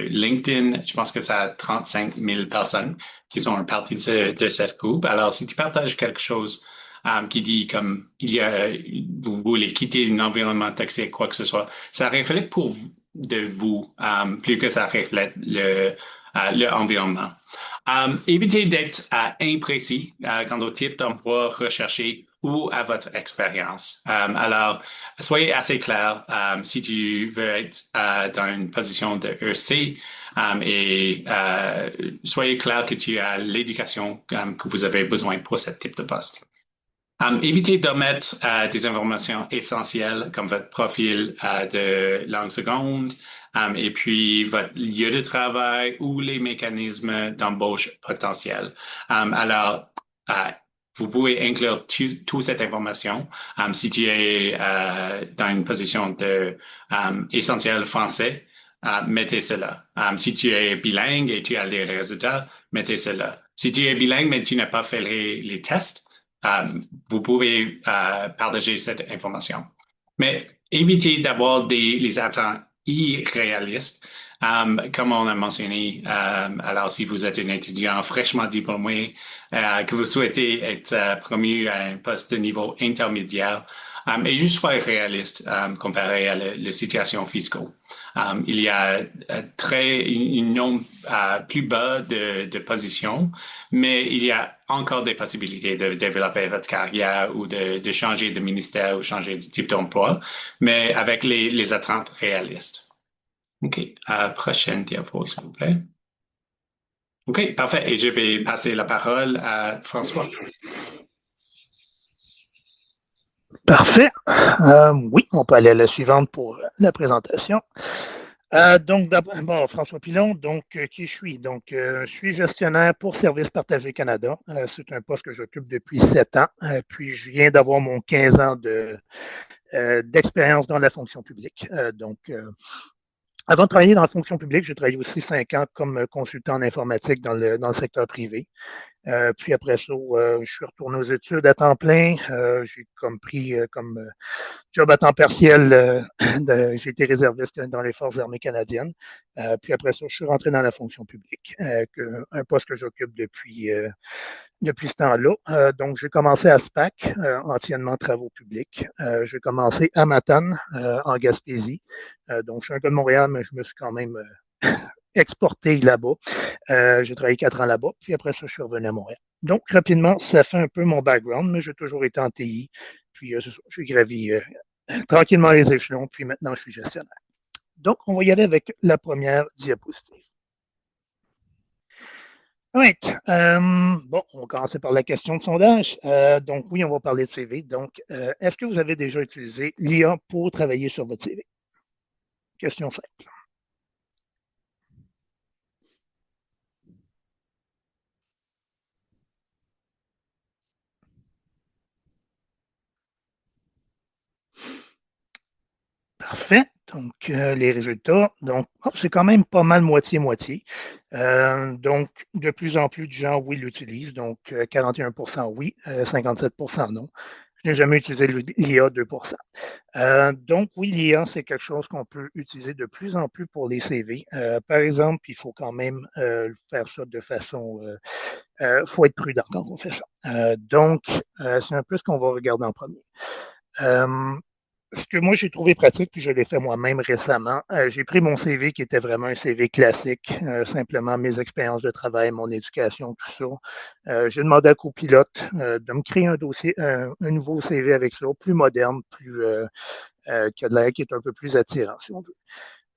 LinkedIn, je pense que ça a 35 000 personnes qui sont en partie de cette groupe. Alors, si tu partages quelque chose qui dit comme vous voulez quitter un environnement toxique, quoi que ce soit, ça reflète pour vous, de vous plus que ça reflète l'environnement. Évitez d'être imprécis quant au type d'emploi recherché ou à votre expérience. Alors, soyez assez clair si tu veux être dans une position de EC et soyez clair que tu as l'éducation que vous avez besoin pour ce type de poste. Évitez d'omettre des informations essentielles comme votre profil de langue seconde et puis votre lieu de travail ou les mécanismes d'embauche potentiels. Alors, vous pouvez inclure toute cette information. Si tu es dans une position de essentiel français, mettez cela. Si tu es bilingue et tu as les résultats, mettez cela. Si tu es bilingue mais tu n'as pas fait les tests, vous pouvez partager cette information. Mais évitez d'avoir les attentes irréalistes. Comme on a mentionné, alors si vous êtes un étudiant fraîchement diplômé, que vous souhaitez être promu à un poste de niveau intermédiaire, et juste soyez réaliste comparé à la situation fiscale. Il y a un nombre plus bas de positions, mais il y a encore des possibilités de développer votre carrière ou de changer de ministère ou changer de type d'emploi, mais avec les attentes réalistes. OK. Prochaine diapo, s'il vous plaît. OK, parfait. Et je vais passer la parole à François. Parfait. Oui, on peut aller à la suivante pour la présentation. Donc, d'abord, François Pilon, donc, qui je suis? Donc, je suis gestionnaire pour Services Partagés Canada. C'est un poste que j'occupe depuis 7 ans. Puis, je viens d'avoir mon 15 ans d'expérience dans la fonction publique. Avant de travailler dans la fonction publique, j'ai travaillé aussi 5 ans comme consultant en informatique dans le secteur privé. Puis après ça, je suis retourné aux études à temps plein. J'ai pris comme job à temps partiel. J'ai été réserviste dans les Forces armées canadiennes. Puis après ça, je suis rentré dans la fonction publique, un poste que j'occupe depuis ce temps-là. Donc, j'ai commencé à SPAC, anciennement Travaux publics. J'ai commencé à Matane, en Gaspésie. Donc, je suis un gars de Montréal, mais je me suis quand même exporté là-bas. J'ai travaillé 4 ans là-bas, puis après ça, je suis revenu à Montréal. Donc, rapidement, ça fait un peu mon background, mais j'ai toujours été en TI. Puis, j'ai gravi tranquillement les échelons, puis maintenant, je suis gestionnaire. Donc, on va y aller avec la première diapositive. Right. Bon, on va commencer par la question de sondage. Donc, oui, on va parler de CV. Donc, est-ce que vous avez déjà utilisé l'IA pour travailler sur votre CV? Question simple. Parfait. Donc, les résultats. Donc, c'est quand même pas mal moitié-moitié. Donc, de plus en plus de gens, oui, l'utilisent. Donc, 41% oui, 57% non. Je n'ai jamais utilisé l'IA 2%. Donc, oui, l'IA, c'est quelque chose qu'on peut utiliser de plus en plus pour les CV. Par exemple, il faut quand même faire ça de façon... faut être prudent quand on fait ça. Donc, c'est un peu ce qu'on va regarder en premier. Ce que moi j'ai trouvé pratique, puis je l'ai fait moi-même récemment, j'ai pris mon CV qui était vraiment un CV classique, simplement mes expériences de travail, mon éducation, tout ça. J'ai demandé à Copilote de me créer un dossier, un nouveau CV avec ça, plus moderne, qui a de l'air qui est un peu plus attirant, si on veut.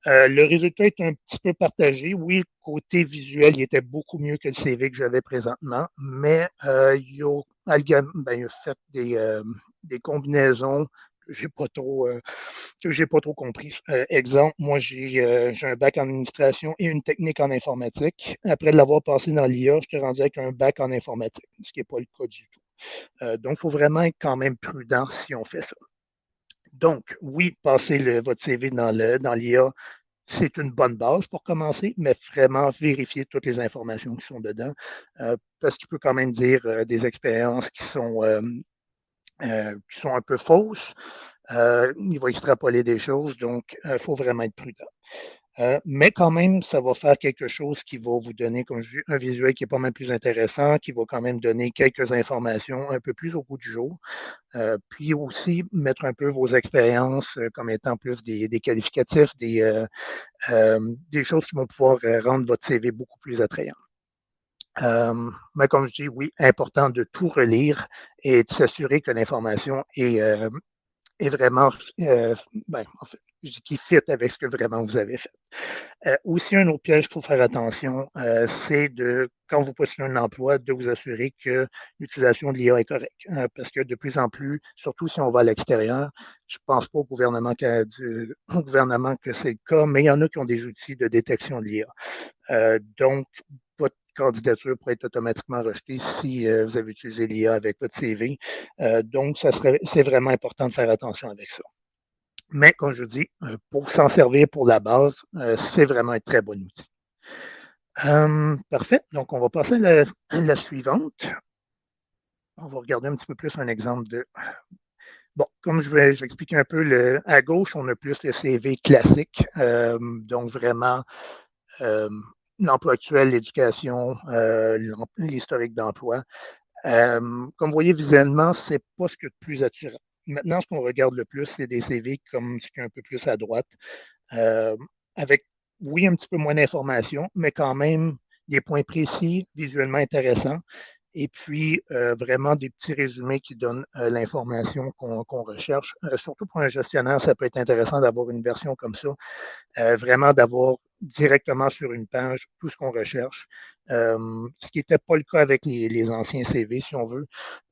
Le résultat est un petit peu partagé. Oui, côté visuel, il était beaucoup mieux que le CV que j'avais présentement, mais il a fait des combinaisons que j'ai pas trop compris. Exemple, moi, j'ai un bac en administration et une technique en informatique. Après l'avoir passé dans l'IA, je suis rendu avec un bac en informatique, ce qui n'est pas le cas du tout. Donc, il faut vraiment être quand même prudent si on fait ça. Donc, oui, passer votre CV dans l'IA, c'est une bonne base pour commencer, mais vraiment vérifier toutes les informations qui sont dedans, parce qu'il peut quand même dire des expériences qui sont un peu fausses. Il va extrapoler des choses, donc il faut vraiment être prudent. Mais quand même, ça va faire quelque chose qui va vous donner comme un visuel qui est pas mal plus intéressant, qui va quand même donner quelques informations un peu plus au bout du jour. Puis aussi mettre un peu vos expériences comme étant plus des qualificatifs, des choses qui vont pouvoir rendre votre CV beaucoup plus attrayant. Mais comme je dis, oui, important de tout relire et de s'assurer que l'information est vraiment, en fait, je dis qui fit avec ce que vraiment vous avez fait. Aussi, un autre piège qu'il faut faire attention, c'est quand vous postulez un emploi, de vous assurer que l'utilisation de l'IA est correcte. Parce que de plus en plus, surtout si on va à l'extérieur, je ne pense pas au gouvernement que c'est le cas, mais il y en a qui ont des outils de détection de l'IA. Donc, votre candidature pourrait être automatiquement rejetée si vous avez utilisé l'IA avec votre CV. Donc, c'est vraiment important de faire attention avec ça. Mais comme je vous dis, pour s'en servir pour la base, c'est vraiment un très bon outil. Parfait. Donc, on va passer à la suivante. On va regarder un petit peu plus un exemple de. Bon, comme je vais expliquer un peu, à gauche, on a plus le CV classique. Donc, vraiment, l'emploi actuel, l'éducation, l'historique d'emploi. Comme vous voyez visuellement, ce n'est pas ce qui est le plus attirant. Maintenant, ce qu'on regarde le plus, c'est des CV comme ce qui est un peu plus à droite, avec, oui, un petit peu moins d'informations, mais quand même des points précis, visuellement intéressants, et puis vraiment des petits résumés qui donnent l'information qu'on recherche. Surtout pour un gestionnaire, ça peut être intéressant d'avoir une version comme ça, vraiment d'avoir directement sur une page tout ce qu'on recherche, ce qui n'était pas le cas avec les anciens CV, si on veut.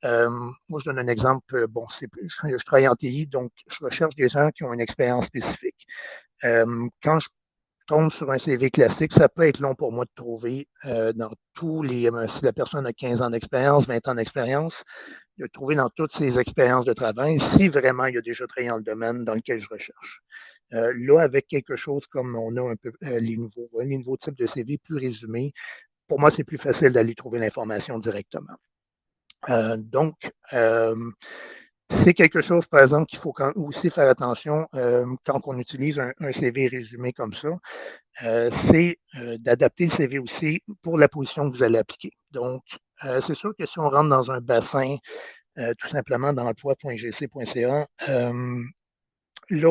Moi, je donne un exemple. Bon, je travaille en TI, donc je recherche des gens qui ont une expérience spécifique. Quand je tombe sur un CV classique, ça peut être long pour moi de trouver dans si la personne a 15 ans d'expérience, 20 ans d'expérience, de trouver dans toutes ses expériences de travail si vraiment il a déjà travaillé dans le domaine dans lequel je recherche. Là, avec quelque chose comme on a un peu les nouveaux types de CV plus résumés, pour moi, c'est plus facile d'aller trouver l'information directement. Donc, c'est quelque chose, par exemple, qu'il faut aussi faire attention quand on utilise un CV résumé comme ça, c'est d'adapter le CV aussi pour la position que vous allez appliquer. Donc, c'est sûr que si on rentre dans un bassin, tout simplement dans emploi.gc.ca, là,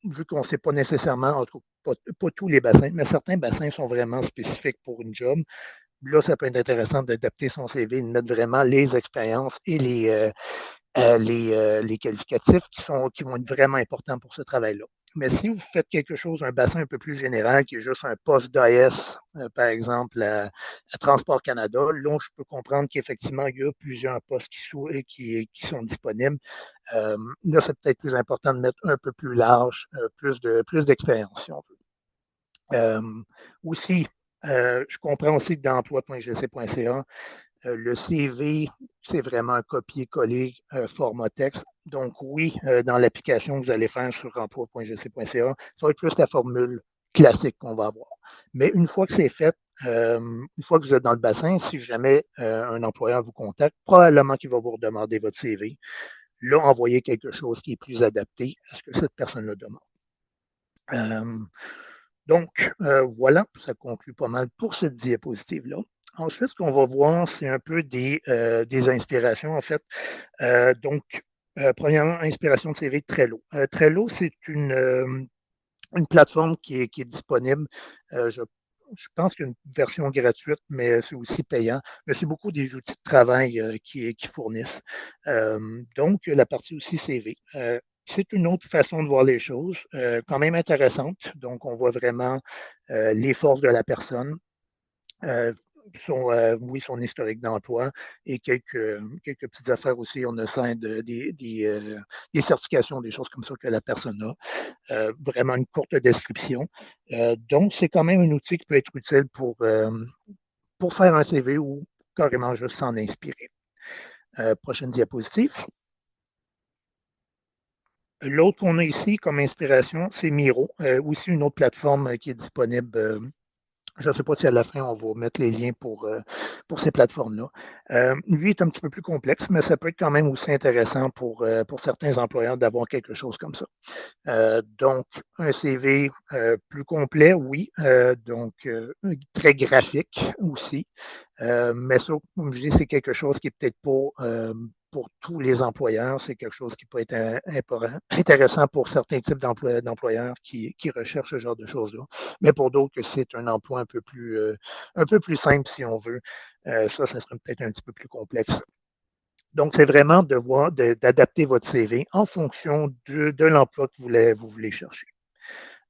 vu qu'on ne sait pas nécessairement, en tout cas, pas tous les bassins, mais certains bassins sont vraiment spécifiques pour une job. Là, ça peut être intéressant d'adapter son CV, de mettre vraiment les expériences et les qualificatifs qui vont être vraiment importants pour ce travail-là. Mais si vous faites quelque chose, un bassin un peu plus général, qui est juste un poste d'AS, par exemple, à Transport Canada, là, je peux comprendre qu'effectivement, il y a plusieurs postes qui sont disponibles. Là, c'est peut-être plus important de mettre un peu plus large, plus d'expérience, si on veut. Aussi, je comprends aussi que dans emploi.gc.ca, le CV, c'est vraiment un copier-coller format texte. Donc oui, dans l'application que vous allez faire sur emploi.gc.ca, ça va être plus la formule classique qu'on va avoir. Mais une fois que c'est fait, une fois que vous êtes dans le bassin, si jamais un employeur vous contacte, probablement qu'il va vous redemander votre CV. Là, envoyez quelque chose qui est plus adapté à ce que cette personne-là demande. Donc, voilà, ça conclut pas mal pour cette diapositive-là. Ensuite, ce qu'on va voir, c'est un peu des inspirations, en fait. Donc, premièrement, inspiration de CV Trello. Trello, c'est une plateforme qui est disponible. Je pense qu'il y a une version gratuite, mais c'est aussi payant. Mais c'est beaucoup des outils de travail qui fournissent. Donc, la partie aussi CV. C'est une autre façon de voir les choses, quand même intéressante. Donc, on voit vraiment les forces de la personne. son historique d'emploi et quelques petites affaires aussi. On a des certifications, des choses comme ça que la personne a. Vraiment une courte description. Donc, c'est quand même un outil qui peut être utile pour faire un CV ou carrément juste s'en inspirer. Prochaine diapositive. L'autre qu'on a ici comme inspiration, c'est Miro, aussi une autre plateforme qui est disponible. Je ne sais pas si à la fin, on va mettre les liens pour ces plateformes-là. Lui est un petit peu plus complexe, mais ça peut être quand même aussi intéressant pour certains employeurs d'avoir quelque chose comme ça. Donc, un CV plus complet, oui. Donc, très graphique aussi. Mais ça, comme je dis, c'est quelque chose qui est peut-être pas pour tous les employeurs. C'est quelque chose qui peut être intéressant pour certains types d'employeurs qui recherchent ce genre de choses-là. Mais pour d'autres, c'est un emploi un peu plus simple, si on veut. Ça serait peut-être un petit peu plus complexe. Donc, c'est vraiment d'adapter votre CV en fonction de l'emploi que vous voulez chercher.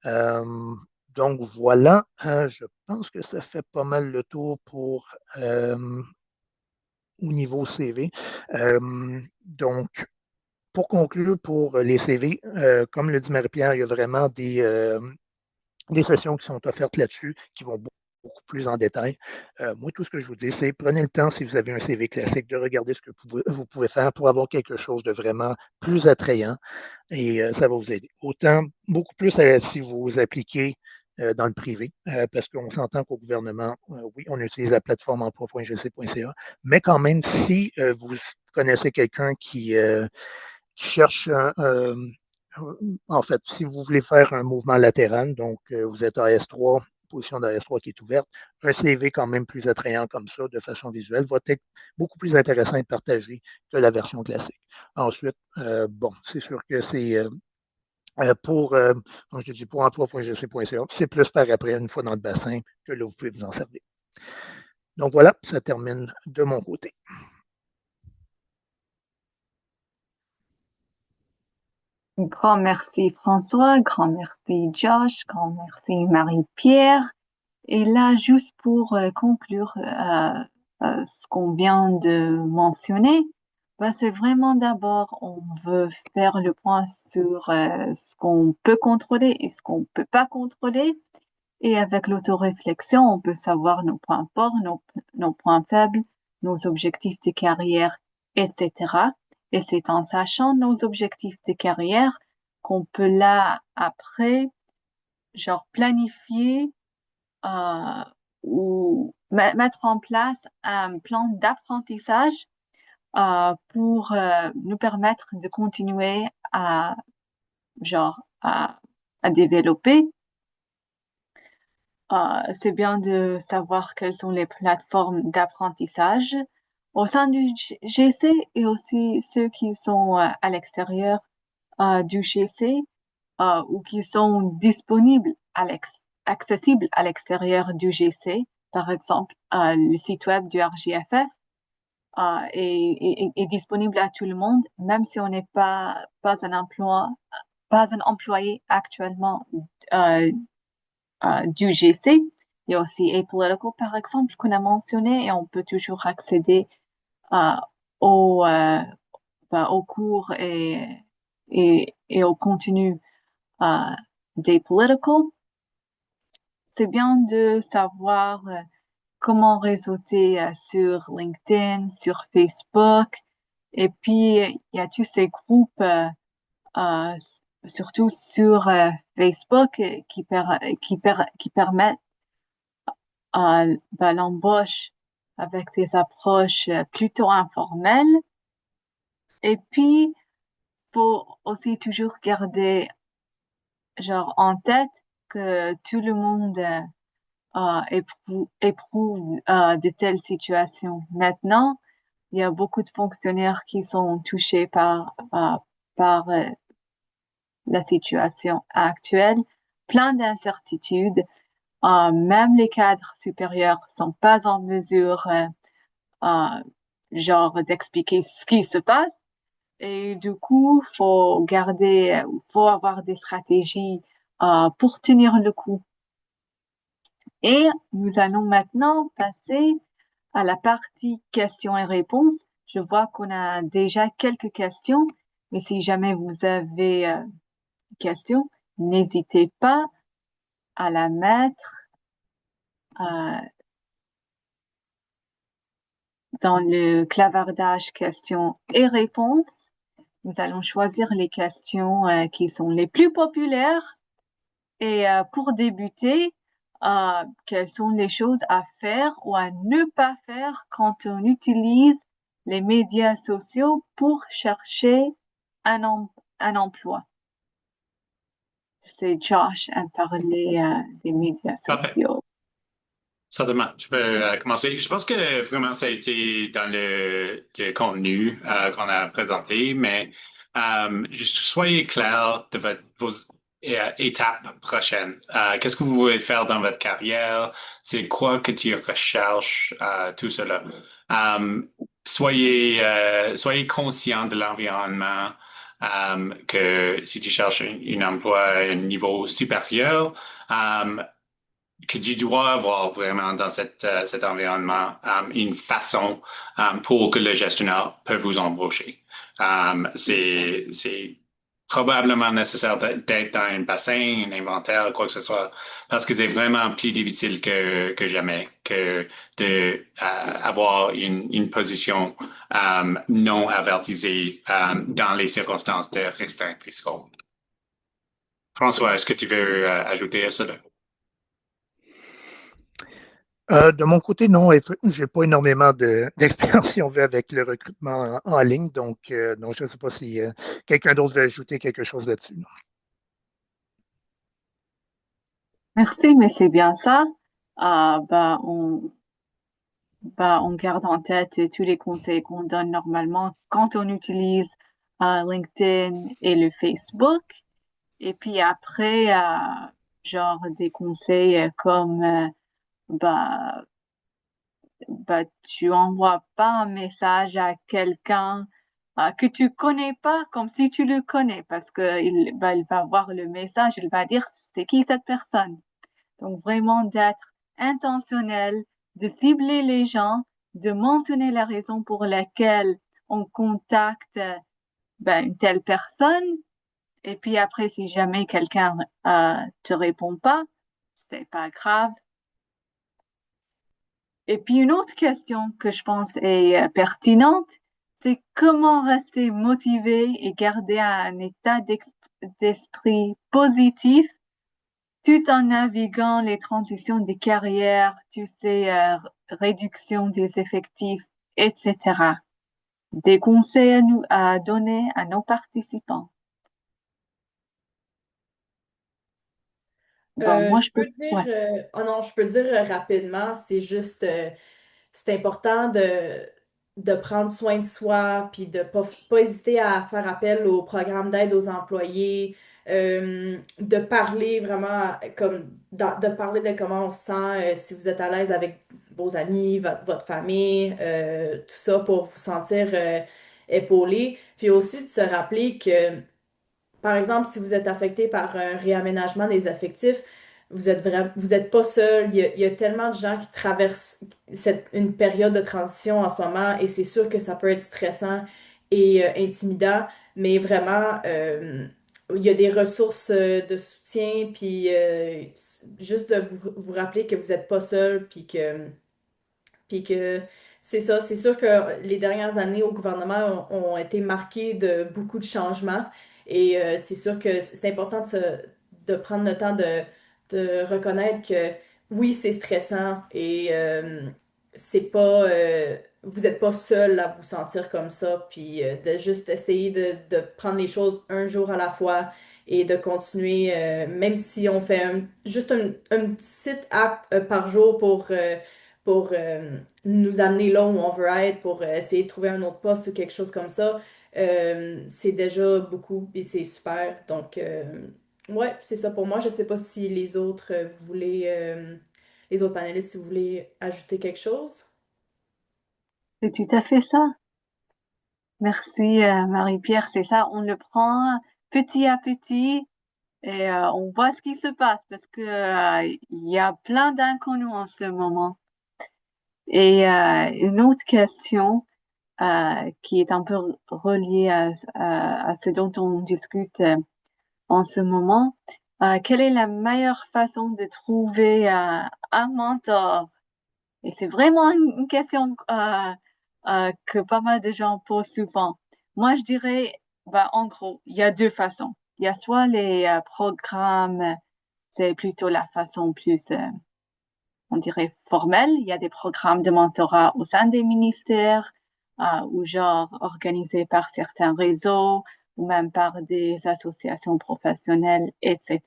Donc, voilà, je pense que ça fait pas mal le tour au niveau CV. Donc, pour conclure, pour les CV, comme le dit Marie-Pierre, il y a vraiment des sessions qui sont offertes là-dessus qui vont beaucoup plus en détail. Moi, tout ce que je vous dis, c'est prenez le temps, si vous avez un CV classique, de regarder ce que vous pouvez faire pour avoir quelque chose de vraiment plus attrayant et ça va vous aider. Autant, beaucoup plus si vous appliquez dans le privé, parce qu'on s'entend qu'au gouvernement, oui, on utilise la plateforme emploi.gc.ca, mais quand même, si vous connaissez quelqu'un qui cherche en fait, si vous voulez faire un mouvement latéral, donc vous êtes à S3, position de S3 qui est ouverte, un CV quand même plus attrayant comme ça, de façon visuelle, va être beaucoup plus intéressant à partager que la version classique. Ensuite, bon, c'est sûr que c'est comme je te dis, pour emploi.gc.ca, c'est plus par après, une fois dans le bassin, que là, vous pouvez vous en servir. Donc voilà, ça termine de mon côté. Grand merci François, grand merci Josh, grand merci Marie-Pierre. Et là, juste pour conclure ce qu'on vient de mentionner, bah, c'est vraiment d'abord, on veut faire le point sur ce qu'on peut contrôler et ce qu'on peut pas contrôler. Et avec l'autoréflexion, on peut savoir nos points forts, nos points faibles, nos objectifs de carrière, etc. Et c'est en sachant nos objectifs de carrière qu'on peut là, après, genre planifier ou mettre en place un plan d'apprentissage pour nous permettre de continuer genre, à développer. C'est bien de savoir quelles sont les plateformes d'apprentissage au sein du GC et aussi ceux qui sont à l'extérieur du GC ou qui sont disponibles accessibles à l'extérieur du GC. Par exemple, le site web du RJFF est disponible à tout le monde, même si on n'est pas un employé actuellement euh, du GC. Il y a aussi Apolitical, par exemple, qu'on a mentionné, et on peut toujours accéder euh, au, euh, aux cours et au contenu d'Apolitical. C'est bien de savoir comment réseauter sur LinkedIn, sur Facebook, et puis il y a tous ces groupes, euh, surtout sur Facebook, qui permettent l'embauche avec des approches plutôt informelles. Et puis, faut aussi toujours garder genre en tête que tout le monde éprouve de telles situations. Maintenant, il y a beaucoup de fonctionnaires qui sont touchés par la situation actuelle, plein d'incertitudes. Même les cadres supérieurs sont pas en mesure, genre, d'expliquer ce qui se passe. Et du coup, faut avoir des stratégies pour tenir le coup. Et nous allons maintenant passer à la partie questions et réponses. Je vois qu'on a déjà quelques questions, mais si jamais vous avez une question, n'hésitez pas à la mettre euh, dans le clavardage questions et réponses. Nous allons choisir les questions qui sont les plus populaires. Et pour débuter, quelles sont les choses à faire ou à ne pas faire quand on utilise les médias sociaux pour chercher un emploi? Je sais, Josh a parlé des médias Parfait. sociaux. Certainement, je peux commencer. Je pense que vraiment ça a été dans le contenu qu'on a présenté, mais juste soyez clair de vos étapes prochaines. Qu'est-ce que vous voulez faire dans votre carrière? C'est quoi que tu recherches? Tout cela. Euh, soyez conscient de l'environnement. Que si tu cherches un emploi à un niveau supérieur, que tu dois avoir vraiment dans cet environnement une façon pour que le gestionnaire peut vous embaucher. C'est probablement nécessaire d'être dans un bassin, un inventaire, quoi que ce soit, parce que c'est vraiment plus difficile que jamais que de avoir une position non avertisée dans les circonstances de restreintes fiscaux. François, est-ce que tu veux ajouter à cela? De mon côté, non, j'ai pas énormément d'expérience, si on veut, avec le recrutement en ligne, donc je ne sais pas si quelqu'un d'autre veut ajouter quelque chose là-dessus. Merci, mais c'est bien ça. On garde en tête tous les conseils qu'on donne normalement quand on utilise LinkedIn et le Facebook. Et puis après, genre des conseils comme bah, tu envoies pas un message à quelqu'un que tu connais pas comme si tu le connais parce que il va voir le message, il va dire c'est qui cette personne. Donc vraiment d'être intentionnel, de cibler les gens, de mentionner la raison pour laquelle on contacte une telle personne. Et puis après, si jamais quelqu'un te répond pas, c'est pas grave. Et puis une autre question que je pense est pertinente, c'est comment rester motivé et garder un état d'esprit positif tout en naviguant les transitions des carrières, tu sais, réduction des effectifs, etc. Des conseils à donner à nos participants. Moi, Je je peux, peux dire, ouais. oh non, je peux dire rapidement, c'est juste, c'est important de prendre soin de soi, puis de pas hésiter à faire appel au programme d'aide aux employés, de parler vraiment comme, de parler de comment on se sent, si vous êtes à l'aise avec vos amis, votre famille, tout ça pour vous sentir épaulé. Puis aussi de se rappeler que par exemple, si vous êtes affecté par un réaménagement des effectifs, vous êtes pas seul. Il y a tellement de gens qui traversent une période de transition en ce moment et c'est sûr que ça peut être stressant et intimidant, mais vraiment, il y a des ressources de soutien, puis juste de vous rappeler que vous n'êtes pas seul, puis que c'est ça. C'est sûr que les dernières années au gouvernement ont été marquées de beaucoup de changements. Et c'est sûr que c'est important de prendre le temps de reconnaître que oui, c'est stressant et c'est pas, vous n'êtes pas seul à vous sentir comme ça. Puis de juste essayer de prendre les choses un jour à la fois et de continuer, même si on fait juste un petit acte par jour pour nous amener là où on veut être, pour essayer de trouver un autre poste ou quelque chose comme ça, c'est déjà beaucoup et c'est super. Donc, ouais, c'est ça pour moi. Je sais pas si les autres les autres panélistes, si vous voulez ajouter quelque chose. C'est tout à fait ça. Merci, Marie-Pierre. C'est ça, on le prend petit à petit et on voit ce qui se passe parce que il y a plein d'inconnus en ce moment. Et une autre question qui est un peu reliée à ce dont on discute en ce moment. Quelle est la meilleure façon de trouver un mentor? Et c'est vraiment une question que pas mal de gens posent souvent. Moi, je dirais, bah, en gros, il y a deux façons. Il y a soit les programmes, c'est plutôt la façon plus, on dirait, formelle. Il y a des programmes de mentorat au sein des ministères, ou genre organisés par certains réseaux, ou même par des associations professionnelles, etc.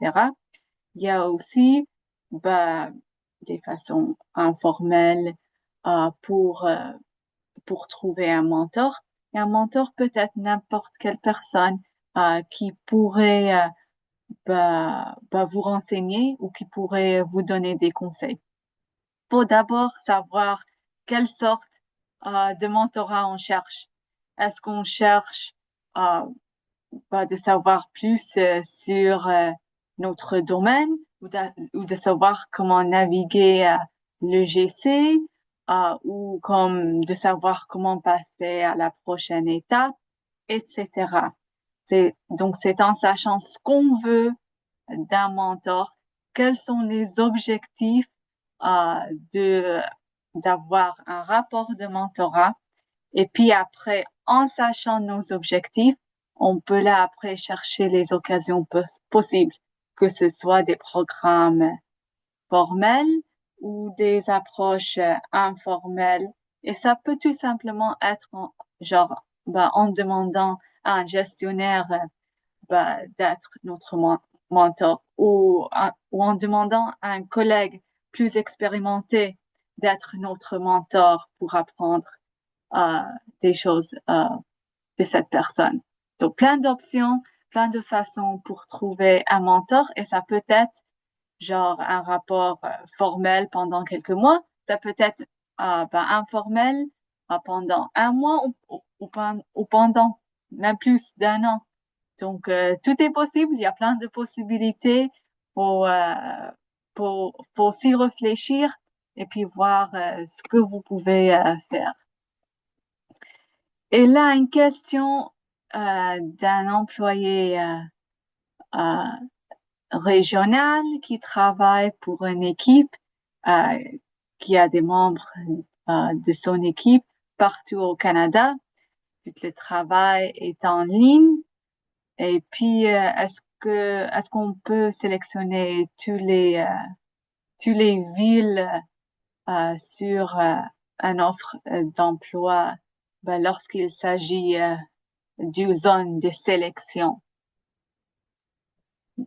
Il y a aussi bah, des façons informelles pour trouver un mentor. Et un mentor peut être n'importe quelle personne qui pourrait vous renseigner ou qui pourrait vous donner des conseils. Faut d'abord savoir quelle sorte de mentorat on cherche. Est-ce qu'on cherche euh, de savoir plus sur notre domaine ou de savoir comment naviguer le GC ou comme de savoir comment passer à la prochaine étape, etc. Donc, c'est en sachant ce qu'on veut d'un mentor, quels sont les objectifs euh, de d'avoir un rapport de mentorat et puis après, en sachant nos objectifs, on peut là après chercher les occasions possibles, que ce soit des programmes formels ou des approches informelles. Et ça peut tout simplement être en demandant à un gestionnaire d'être notre mentor ou en demandant à un collègue plus expérimenté d'être notre mentor pour apprendre euh, des choses de cette personne. Donc, plein d'options, plein de façons pour trouver un mentor et ça peut être genre un rapport formel pendant quelques mois, ça peut être informel pendant un mois ou pendant même plus d'un an. Donc, tout est possible, il y a plein de possibilités pour, euh, pour s'y réfléchir et puis voir ce que vous pouvez faire. Et là, une question d'un employé euh, régional qui travaille pour une équipe euh, qui a des membres de son équipe partout au Canada. Tout le travail est en ligne. Et puis, est-ce qu'on peut sélectionner tous les villes sur une offre d'emploi lorsqu'il s'agit d'une zone de sélection?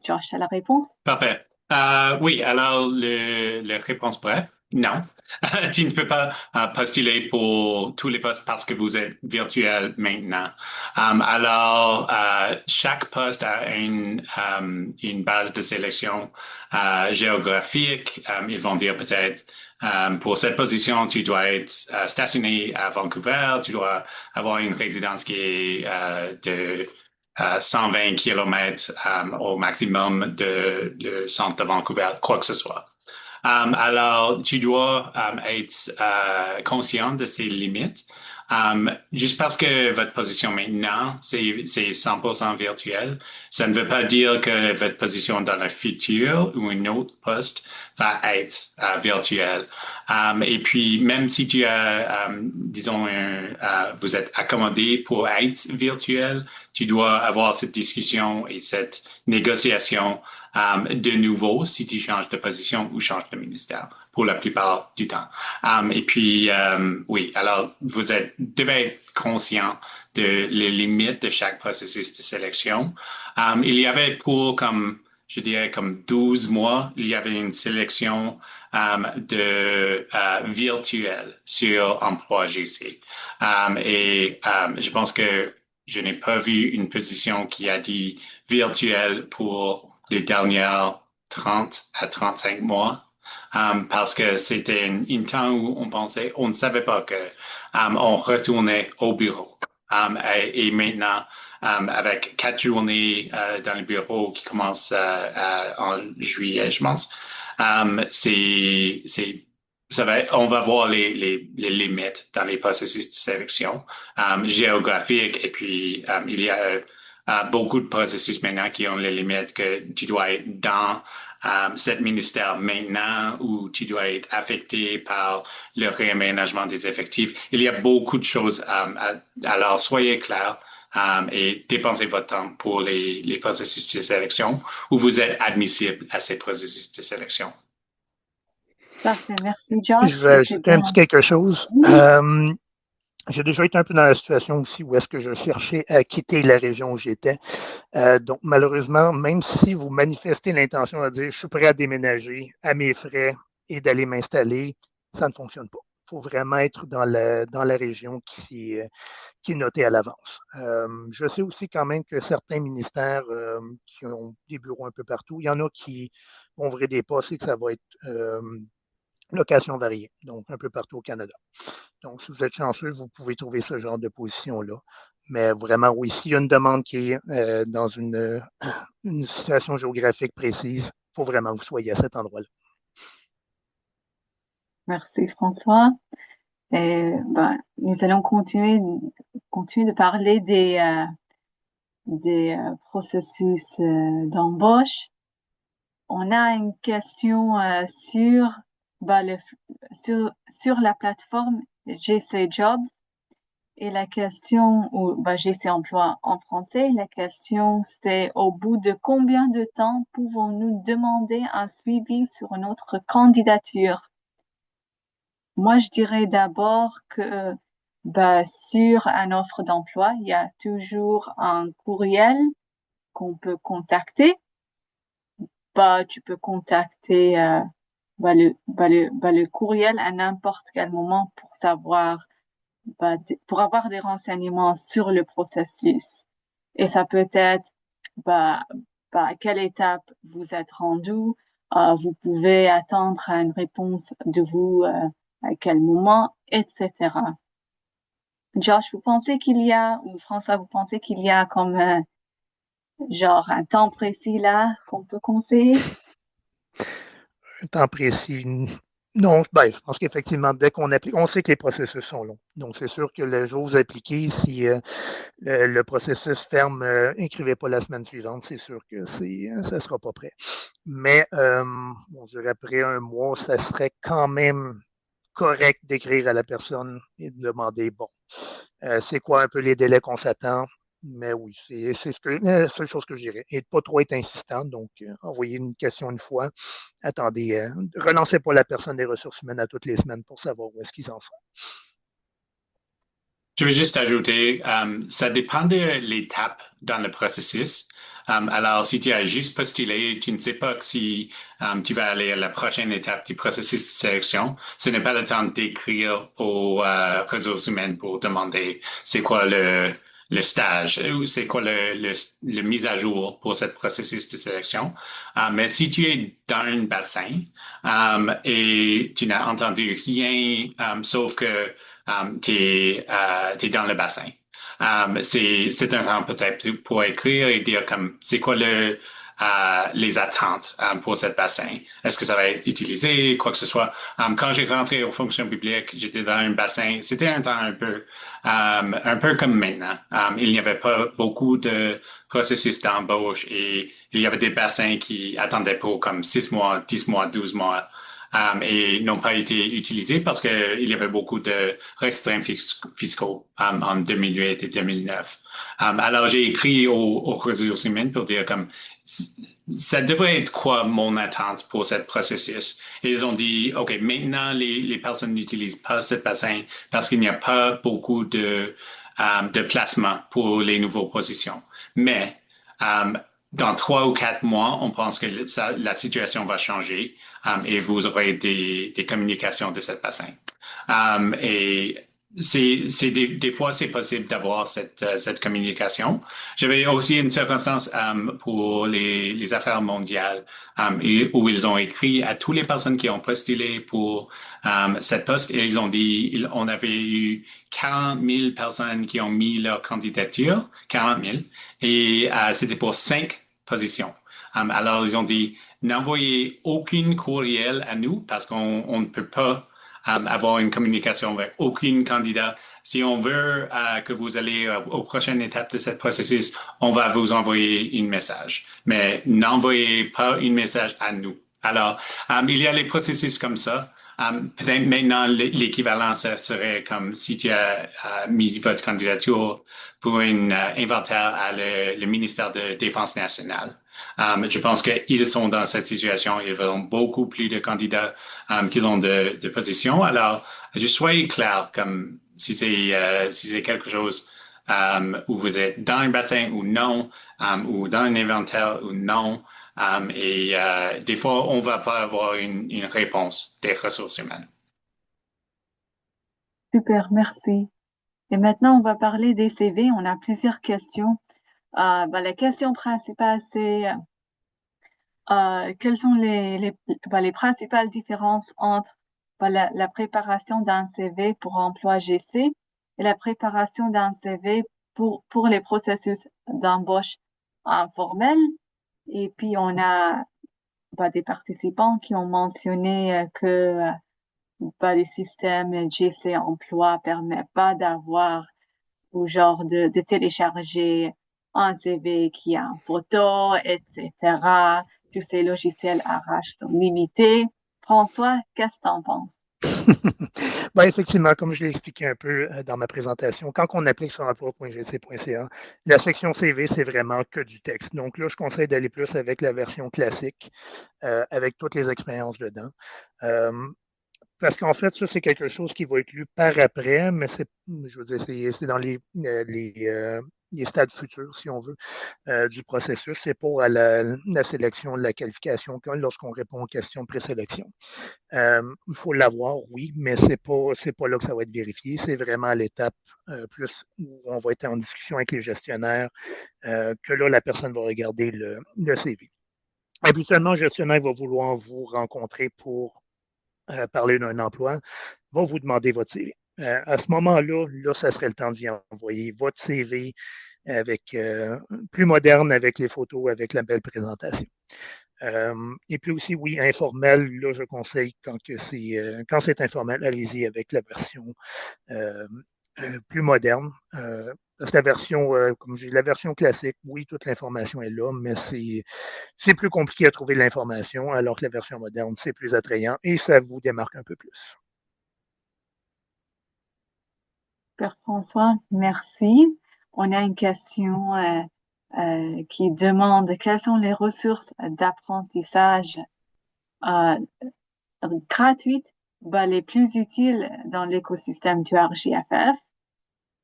Josh, t'as la réponse? Parfait. Oui, alors la réponse brève, non. Tu ne peux pas postuler pour tous les postes parce que vous êtes virtuel maintenant. Chaque poste a une base de sélection géographique. Ils vont dire peut-être, pour cette position, tu dois être stationné à Vancouver, tu dois avoir une résidence qui est de 120 kilomètres au maximum le centre de Vancouver, quoi que ce soit. Alors, tu dois être conscient de ces limites. Juste parce que votre position maintenant, c'est 100% virtuel, ça ne veut pas dire que votre position dans le futur ou un autre poste va être virtuel. Et puis, même si tu as, disons, vous êtes accommodé pour être virtuel, tu dois avoir cette discussion et cette négociation de nouveau si tu changes de position ou changes de ministère pour la plupart du temps. Et puis, oui, alors devez être conscient de les limites de chaque processus de sélection. Il y avait je dirais, comme 12 mois, il y avait une sélection virtuelle sur Emploi GC. Je pense que je n'ai pas vu une position qui a dit virtuel pour les dernières 30 à 35 mois. Parce que c'était un temps où on ne savait pas que on retournait au bureau. Et maintenant, avec 4 journées dans le bureau qui commencent en juillet, je pense, c'est on va voir les limites dans les processus de sélection géographique et puis il y a beaucoup de processus maintenant qui ont les limites que tu dois être dans cet ministère maintenant ou tu dois être affecté par le réaménagement des effectifs. Il y a beaucoup de choses. Alors, soyez clairs. Et dépensez votre temps pour les processus de sélection où vous êtes admissible à ces processus de sélection. Parfait, merci Je Josh. vais Et c'est ajouter un bien. petit quelque chose. Oui, J'ai déjà été un peu dans la situation aussi où est-ce que je cherchais à quitter la région où j'étais. Donc, malheureusement, même si vous manifestez l'intention de dire je suis prêt à déménager à mes frais et d'aller m'installer, ça ne fonctionne pas. Il faut vraiment être dans la région qui est notée à l'avance. Je sais aussi quand même que certains ministères qui ont des bureaux un peu partout, il y en a qui vont ouvrir des postes et que ça va être location variée, donc un peu partout au Canada. Donc, si vous êtes chanceux, vous pouvez trouver ce genre de position-là. Mais vraiment, oui, s'il y a une demande qui est dans une situation géographique précise, il faut vraiment que vous soyez à cet endroit-là. merci François. Et ben, nous allons continuer de parler des processus d'embauche. On a une question ben, sur la plateforme GC Jobs et la question, ou ben, GC Emploi en français, la question c'est au bout de combien de temps pouvons-nous demander un suivi sur notre candidature? Moi, je dirais d'abord que bah, sur une offre d'emploi, il y a toujours un courriel qu'on peut contacter. Bah, tu peux contacter le courriel à n'importe quel moment pour savoir, pour avoir des renseignements sur le processus. Et ça peut être bah, à quelle étape vous êtes rendu. Vous pouvez attendre une réponse de vous à quel moment, etc. Josh, vous pensez qu'il y a, ou François, vous pensez qu'il y a comme genre un temps précis là qu'on peut conseiller? Un temps précis. Non, ben, je pense qu'effectivement, dès qu'on applique, on sait que les processus sont longs. Donc, c'est sûr que le jour où vous appliquez, si le processus ferme, écrivez pas la semaine suivante, c'est sûr que ça sera pas prêt. Mais, bon, je dirais après un mois, ça serait quand même correct d'écrire à la personne et de demander, bon, c'est quoi un peu les délais qu'on s'attend? Mais oui, c'est la seule chose que je dirais. Et de pas trop être insistant. Donc, envoyer une question une fois. Attendez, relancez pas la personne des ressources humaines à toutes les semaines pour savoir où est-ce qu'ils en sont. Je vais juste ajouter, ça dépend de l'étape dans le processus. Alors, si tu as juste postulé, tu ne sais pas que si tu vas aller à la prochaine étape du processus de sélection, ce n'est pas le temps d'écrire aux ressources humaines pour demander c'est quoi le stage ou c'est quoi le mise à jour pour ce processus de sélection. Mais si tu es dans un bassin et tu n'as entendu rien, sauf que t'es dans le bassin. C'est un temps peut-être pour écrire et dire comme c'est quoi les attentes pour ce bassin. Est-ce que ça va être utilisé, quoi que ce soit. Quand j'ai rentré aux fonctions publiques, j'étais dans un bassin. C'était un temps un peu comme maintenant. Il n'y avait pas beaucoup de processus d'embauche et il y avait des bassins qui attendaient pour comme 6 mois, 10 mois, 12 mois et n'ont pas été utilisés parce qu'il y avait beaucoup de restreintes fiscaux en 2008 et 2009. Alors, j'ai écrit aux ressources humaines pour dire comme ça devrait être quoi mon attente pour ce processus. Et ils ont dit, OK, maintenant, les personnes n'utilisent pas ce bassin parce qu'il n'y a pas beaucoup de placement pour les nouvelles positions. Mais dans 3 ou 4 mois, on pense que la situation va changer et vous aurez des communications de cette bassin. Et des fois, c'est possible d'avoir cette communication. J'avais aussi une circonstance pour les affaires mondiales où ils ont écrit à toutes les personnes qui ont postulé pour cette poste et ils ont dit, on avait eu 40 000 personnes qui ont mis leur candidature, 40 000, et c'était pour 5 positions. Alors, ils ont dit, n'envoyez aucun courriel à nous parce qu'on ne peut pas avoir une communication avec aucun candidat. Si on veut que vous allez aux prochaines étapes de ce processus, on va vous envoyer un message. Mais n'envoyez pas un message à nous. Alors, il y a les processus comme ça. Peut-être maintenant, l'équivalent, ça serait comme si tu as mis votre candidature pour un inventaire à le ministère de Défense nationale. Je pense qu'ils sont dans cette situation. Ils ont beaucoup plus de candidats qu'ils ont de positions. Alors, juste soyez clair, comme si c'est quelque chose où vous êtes dans un bassin ou non, ou dans un inventaire ou non. Des fois, on va pas avoir une réponse des ressources humaines. Super, merci. Et maintenant, on va parler des CV. On a plusieurs questions. La question principale, c'est quelles sont les principales différences entre la préparation d'un CV pour emploi GC et la préparation d'un CV pour les processus d'embauche informels. Et puis, on a des participants qui ont mentionné que le système GC Emploi permet pas d'avoir ou genre de télécharger un CV qui a une photo, etc. Tous ces logiciels RH sont limités. François, qu'est-ce que t'en penses? Ben, effectivement, comme je l'ai expliqué un peu dans ma présentation, quand on applique sur emploi.gc.ca, la section CV, c'est vraiment que du texte. Donc là, je conseille d'aller plus avec la version classique, avec toutes les expériences dedans. Euh, Parce qu'en fait, ça, c'est quelque chose qui va être lu par après, mais je veux dire, c'est dans les stades futurs, si on veut, du processus. C'est pour la sélection, la qualification, lorsqu'on répond aux questions de présélection. Il faut l'avoir, oui, mais c'est pas là que ça va être vérifié. C'est vraiment à l'étape plus où on va être en discussion avec les gestionnaires, que là, la personne va regarder le CV. Habituellement, le gestionnaire va vouloir vous rencontrer pour parler d'un emploi, va vous demander votre CV. À ce moment-là, ça serait le temps de lui envoyer votre CV avec plus moderne, avec les photos, avec la belle présentation. Et puis aussi, oui, informel, là, je conseille quand c'est informel, allez-y avec la version euh, plus moderne. Parce que comme je dis, la version classique, oui, toute l'information est là, mais c'est plus compliqué à trouver l'information, alors que la version moderne, c'est plus attrayant et ça vous démarque un peu plus. Père François, merci. On a une question qui demande quelles sont les ressources d'apprentissage euh, gratuites les plus utiles dans l'écosystème du RJFF.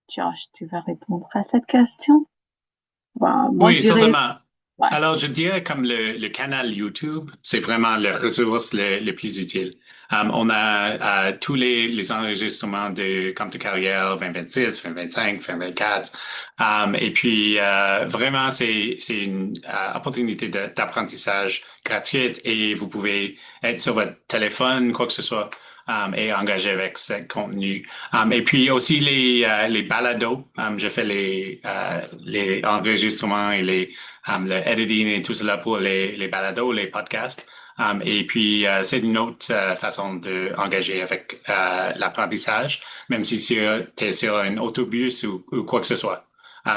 Josh, tu vas répondre à cette question? Moi, je Oui, dirais, certainement. ouais. Alors, je dirais comme le canal YouTube, c'est vraiment la ressource le plus utile. On a tous les enregistrements de compte de carrière 2026, 2025, 2024. Et puis, vraiment, c'est une opportunité d'apprentissage gratuite et vous pouvez être sur votre téléphone, quoi que ce soit, et engager avec ce contenu. Et puis aussi les balados. Je fais les enregistrements et le editing et tout cela pour les balados, les podcasts. Et puis, c'est une autre façon d'engager avec l'apprentissage, même si tu es sur un autobus ou quoi que ce soit.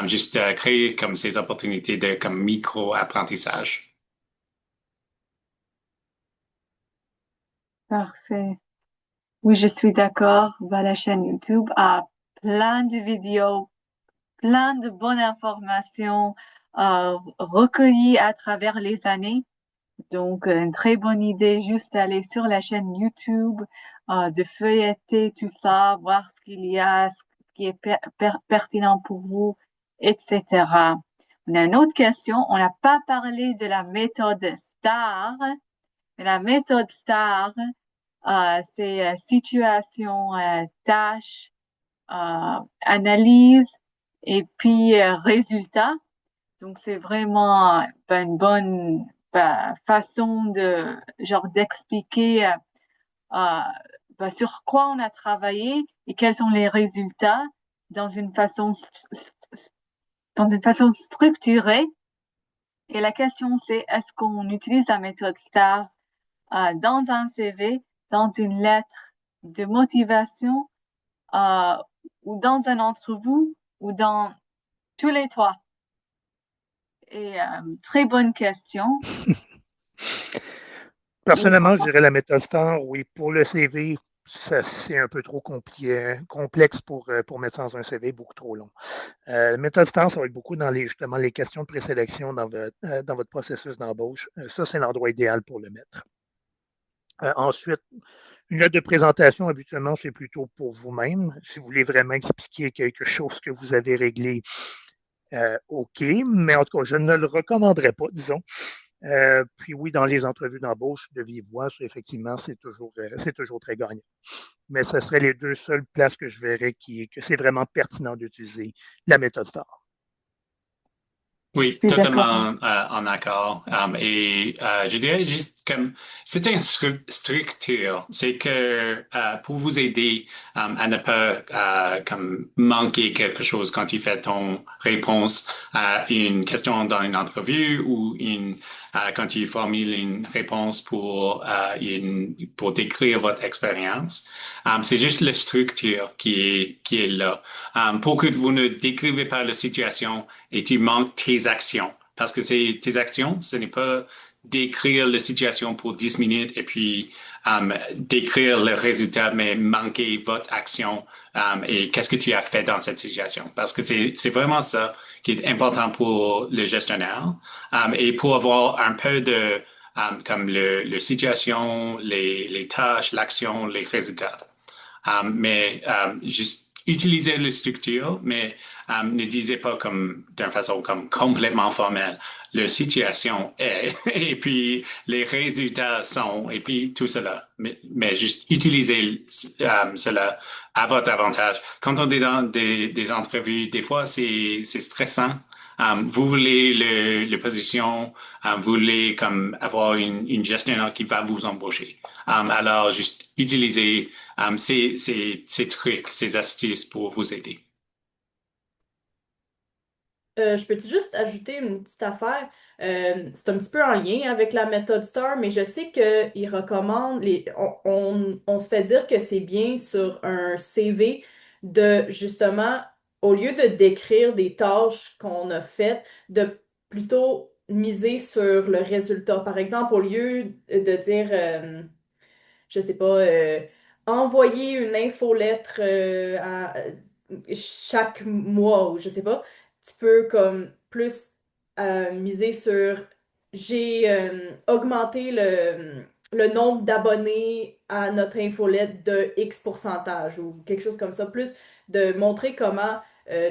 Juste créer comme ces opportunités de comme micro-apprentissage. Parfait. Oui, je suis d'accord. La chaîne YouTube a plein de vidéos, plein de bonnes informations recueillies à travers les années. Donc, une très bonne idée juste d'aller sur la chaîne YouTube, de feuilleter tout ça, voir ce qu'il y a, ce qui est pertinent pour vous, etc. On a une autre question. On n'a pas parlé de la méthode STAR. Mais la méthode STAR, c'est situation, tâche, analyse et puis résultat. Donc, c'est vraiment une bonne façon de genre d'expliquer sur quoi on a travaillé et quels sont les résultats dans une façon structurée. Et la question c'est est-ce qu'on utilise la méthode STAR dans un CV, dans une lettre de motivation ou dans une entrevue ou dans tous les trois? Et très bonne question. Personnellement, je dirais la méthode STAR, oui. Pour le CV, c'est un peu trop complexe pour mettre ça dans un CV, beaucoup trop long. La méthode STAR, ça va être beaucoup dans justement les questions de présélection dans votre processus d'embauche. Ça, c'est l'endroit idéal pour le mettre. Ensuite, une lettre de présentation, habituellement, c'est plutôt pour vous-même. Si vous voulez vraiment expliquer quelque chose que vous avez réglé, OK, mais en tout cas, je ne le recommanderais pas, disons. Puis oui, dans les entrevues d'embauche de vive voix, ça, effectivement, c'est toujours très gagnant. Mais ce seraient les deux seules places que je verrais que c'est vraiment pertinent d'utiliser la méthode STAR. Oui, Je suis d'accord. totalement en accord. Je dirais juste comme c'est une structure, c'est que pour vous aider à ne pas comme manquer quelque chose quand tu fais ton réponse à une question dans une entrevue ou quand tu formules une réponse pour décrire votre expérience. C'est juste la structure qui est là. Pour que vous ne décrivez pas la situation et tu manques tes actions. Parce que c'est tes actions, ce n'est pas décrire la situation pour 10 minutes et puis décrire le résultat, mais manquer votre action et qu'est-ce que tu as fait dans cette situation. Parce que c'est vraiment ça qui est important pour le gestionnaire et pour avoir un peu de comme le situation, les tâches, l'action, les résultats. Mais juste utiliser les structures, mais ne disez pas comme d'une façon comme complètement formelle. La situation est, et puis les résultats sont, et puis tout cela. Mais juste utiliser cela à votre avantage. Quand on est dans des entrevues, des fois c'est stressant. Vous voulez le position, vous voulez comme avoir une gestionnaire qui va vous embaucher. Alors, juste utiliser ces trucs, ces astuces pour vous aider. Je peux juste ajouter une petite affaire? C'est un petit peu en lien avec la méthode STAR, mais je sais qu'ils recommandent, on se fait dire que c'est bien sur un CV de justement, au lieu de décrire des tâches qu'on a faites, de plutôt miser sur le résultat. Par exemple, au lieu de dire, je sais pas, envoyer une infolettre chaque mois ou je sais pas, tu peux comme plus miser sur j'ai augmenté le nombre d'abonnés à notre infolette de X pourcentage ou quelque chose comme ça, plus de montrer comment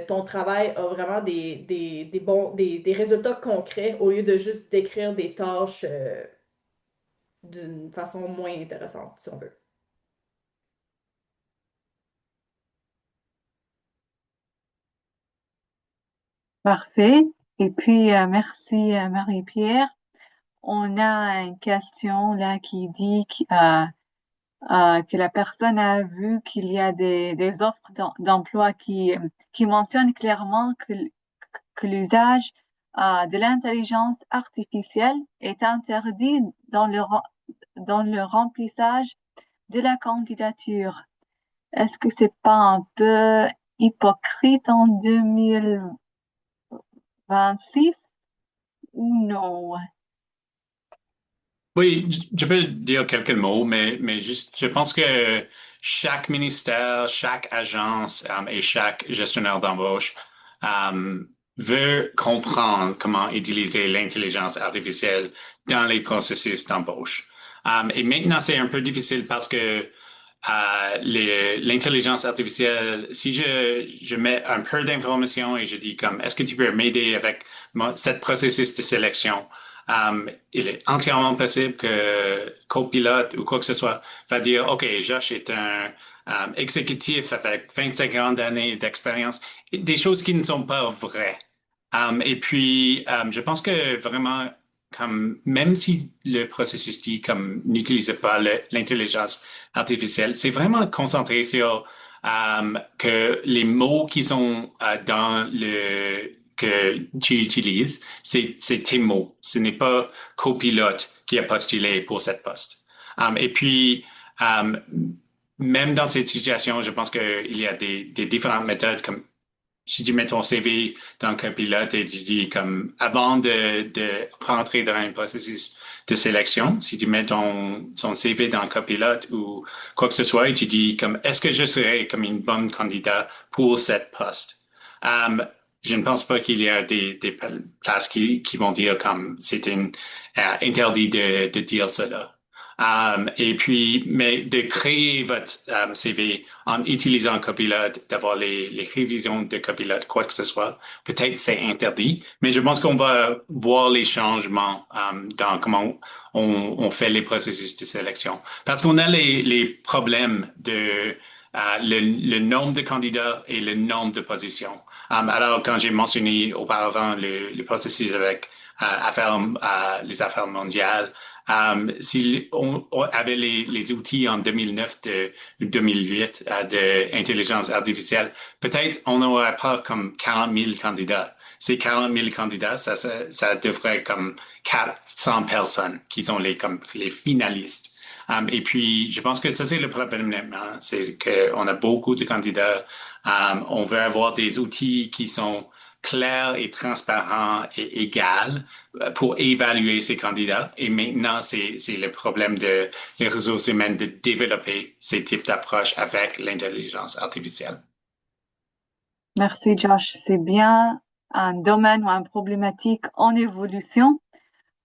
ton travail a vraiment des résultats concrets au lieu de juste décrire des tâches d'une façon moins intéressante, si on veut. Parfait. Et puis, merci Marie-Pierre. On a une question là qui dit que la personne a vu qu'il y a des offres d'emploi qui mentionnent clairement que l'usage de l'intelligence artificielle est interdit dans le remplissage de la candidature. Est-ce que c'est pas un peu hypocrite en 2026 ou non? Oui, je peux dire quelques mots, mais juste, je pense que chaque ministère, chaque agence et chaque gestionnaire d'embauche euh, veut comprendre comment utiliser l'intelligence artificielle dans les processus d'embauche. Et maintenant, c'est un peu difficile parce que l'intelligence artificielle, si je mets un peu d'informations et je dis comme, est-ce que tu peux m'aider avec cette processus de sélection? Il est entièrement possible que copilote ou quoi que ce soit va dire, OK, Josh est un exécutif avec 25 ans d'années d'expérience, des choses qui ne sont pas vraies. Et puis, je pense que vraiment, comme même si le processus dit comme n'utilisez pas l'intelligence artificielle, c'est vraiment concentré sur que les mots qui sont dans le que tu utilises, c'est tes mots. Ce n'est pas copilote qui a postulé pour cette poste. Et puis, um, même dans cette situation, je pense qu'il y a des différentes méthodes comme si tu mets ton CV dans Copilote et tu dis comme avant de rentrer dans un processus de sélection, si tu mets ton CV dans Copilote ou quoi que ce soit et tu dis comme est-ce que je serais comme une bonne candidate pour cette poste? Um, je ne pense pas qu'il y a des places qui vont dire comme c'est interdit de dire cela. Et puis, mais de créer votre CV en utilisant Copilot, d'avoir les révisions de Copilot, quoi que ce soit, peut-être c'est interdit, mais je pense qu'on va voir les changements dans comment on fait les processus de sélection. Parce qu'on a les problèmes de le nombre de candidats et le nombre de positions. Alors, quand j'ai mentionné auparavant le processus avec les affaires mondiales, si on avait les outils en 2009 de 2008 de intelligence artificielle, peut-être on n'aurait pas comme 40 000 candidats. Ces 40 000 candidats, ça devrait comme 400 personnes qui sont comme les finalistes. Et puis, je pense que ça, c'est le problème maintenant. C'est qu'on a beaucoup de candidats. On veut avoir des outils qui sont clairs et transparents et égaux pour évaluer ces candidats. Et maintenant, c'est le problème de les ressources humaines de développer ces types d'approches avec l'intelligence artificielle. Merci, Josh. C'est bien un domaine ou une problématique en évolution.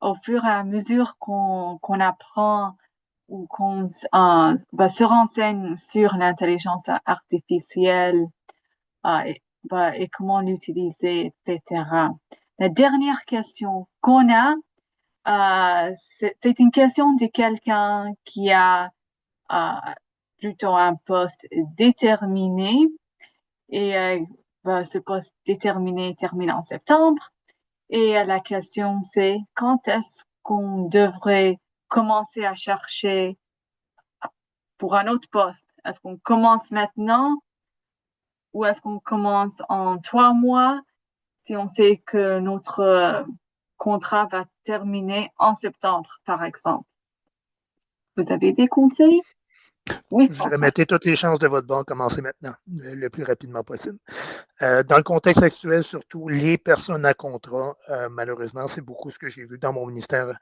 Au fur et à mesure qu'on apprend ou qu'on se renseigne sur l'intelligence artificielle et comment l'utiliser, etc. La dernière question qu'on a, c'est une question de quelqu'un qui a plutôt un poste déterminé et ce poste déterminé termine en septembre. Et la question c'est quand est-ce qu'on devrait commencer à chercher pour un autre poste? Est-ce qu'on commence maintenant ou est-ce qu'on commence en 3 mois si on sait que notre contrat va terminer en septembre, par exemple? Vous avez des conseils? Oui, Je dirais, François. mettez toutes les chances de votre bord, commencez maintenant, le plus rapidement possible. Dans le contexte actuel, surtout les personnes à contrat, malheureusement, c'est beaucoup ce que j'ai vu dans mon ministère,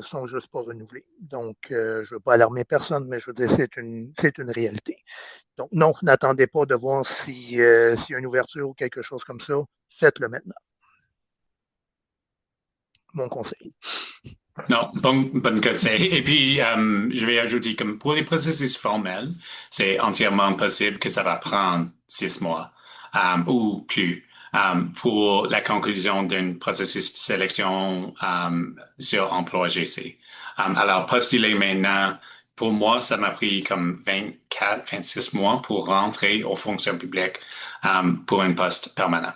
sont juste pas renouvelées. Donc, je ne veux pas alarmer personne, mais je veux dire, c'est une réalité. Donc, non, n'attendez pas de voir s'il y a une ouverture ou quelque chose comme ça. Faites-le maintenant. Mon conseil. Non, bon conseil. Et puis, je vais ajouter comme pour les processus formels, c'est entièrement possible que ça va prendre 6 mois ou plus pour la conclusion d'un processus de sélection sur emploi GC. Alors, postuler maintenant, pour moi, ça m'a pris comme 24, 26 mois pour rentrer aux fonctions publiques pour un poste permanent.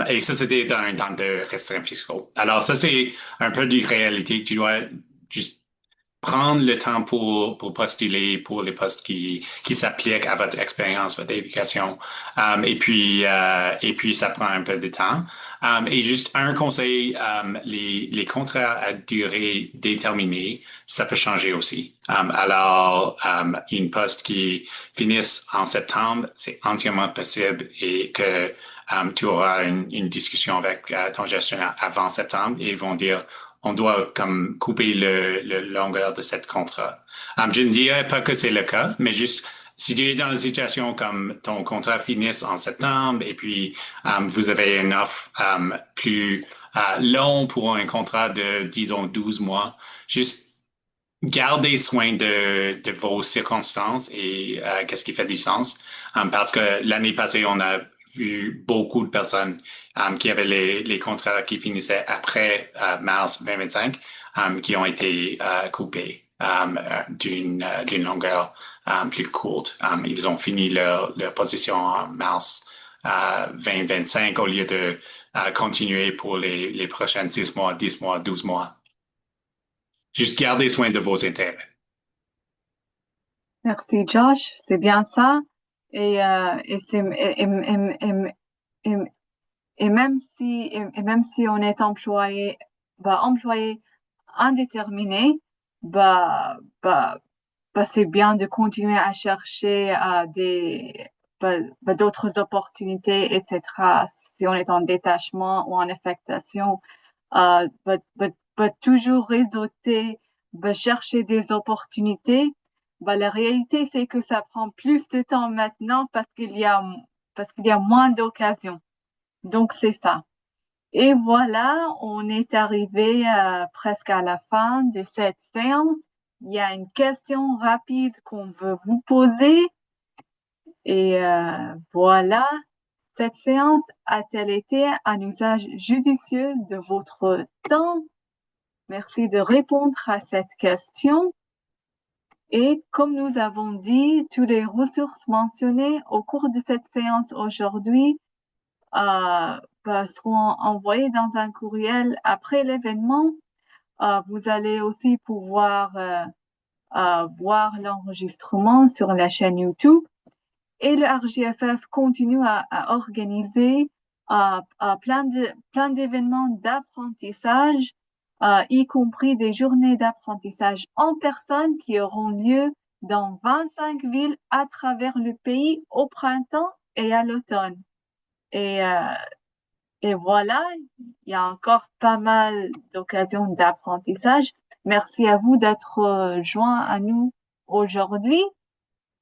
Et ça, c'était dans un temps de restreintes fiscaux. Alors, ça, c'est un peu de réalité. Tu dois juste prendre le temps pour postuler pour les postes qui s'appliquent à votre expérience, votre éducation. Et puis, ça prend un peu de temps. Et juste un conseil, les contrats à durée déterminée, ça peut changer aussi. Une poste qui finisse en septembre, c'est entièrement possible et que tu auras une discussion avec ton gestionnaire avant septembre et ils vont dire on doit comme couper le longueur de cette contrat. Je ne dirais pas que c'est le cas, mais juste si tu es dans une situation comme ton contrat finisse en septembre et puis vous avez une offre plus long pour un contrat de, disons, 12 mois, juste gardez soin de vos circonstances et qu'est-ce qui fait du sens. Parce que l'année passée, on a vu beaucoup de personnes qui avaient les contrats qui finissaient après mars 2025 qui ont été coupés d'une longueur plus courte. Ils ont fini leur position en mars 2025 au lieu de continuer pour les prochaines 6 mois, 10 mois, 12 mois. Juste gardez soin de vos intérêts. Merci, Josh. C'est bien ça. Et même si on est employé indéterminé, bah, bah, c'est bien de continuer à chercher d'autres opportunités, etc. Si on est en détachement ou en affectation, toujours réseauter, chercher des opportunités. La réalité, c'est que ça prend plus de temps maintenant parce qu'il y a moins d'occasions. Donc, c'est ça. Et voilà, on est arrivé presque à la fin de cette séance. Il y a une question rapide qu'on veut vous poser. Et voilà, cette séance a-t-elle été un usage judicieux de votre temps? Merci de répondre à cette question. Et comme nous avons dit, toutes les ressources mentionnées au cours de cette séance aujourd'hui seront envoyées dans un courriel après l'événement. Vous allez aussi pouvoir voir l'enregistrement sur la chaîne YouTube. Et le RJFF continue à organiser plein d'événements d'apprentissage, y compris des journées d'apprentissage en personne qui auront lieu dans 25 villes à travers le pays au printemps et à l'automne. Et, euh, et voilà, il y a encore pas mal d'occasions d'apprentissage. Merci à vous d'être joints à nous aujourd'hui.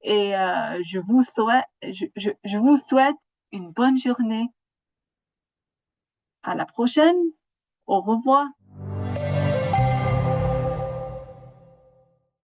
Et je vous souhaite une bonne journée. À la prochaine. Au revoir.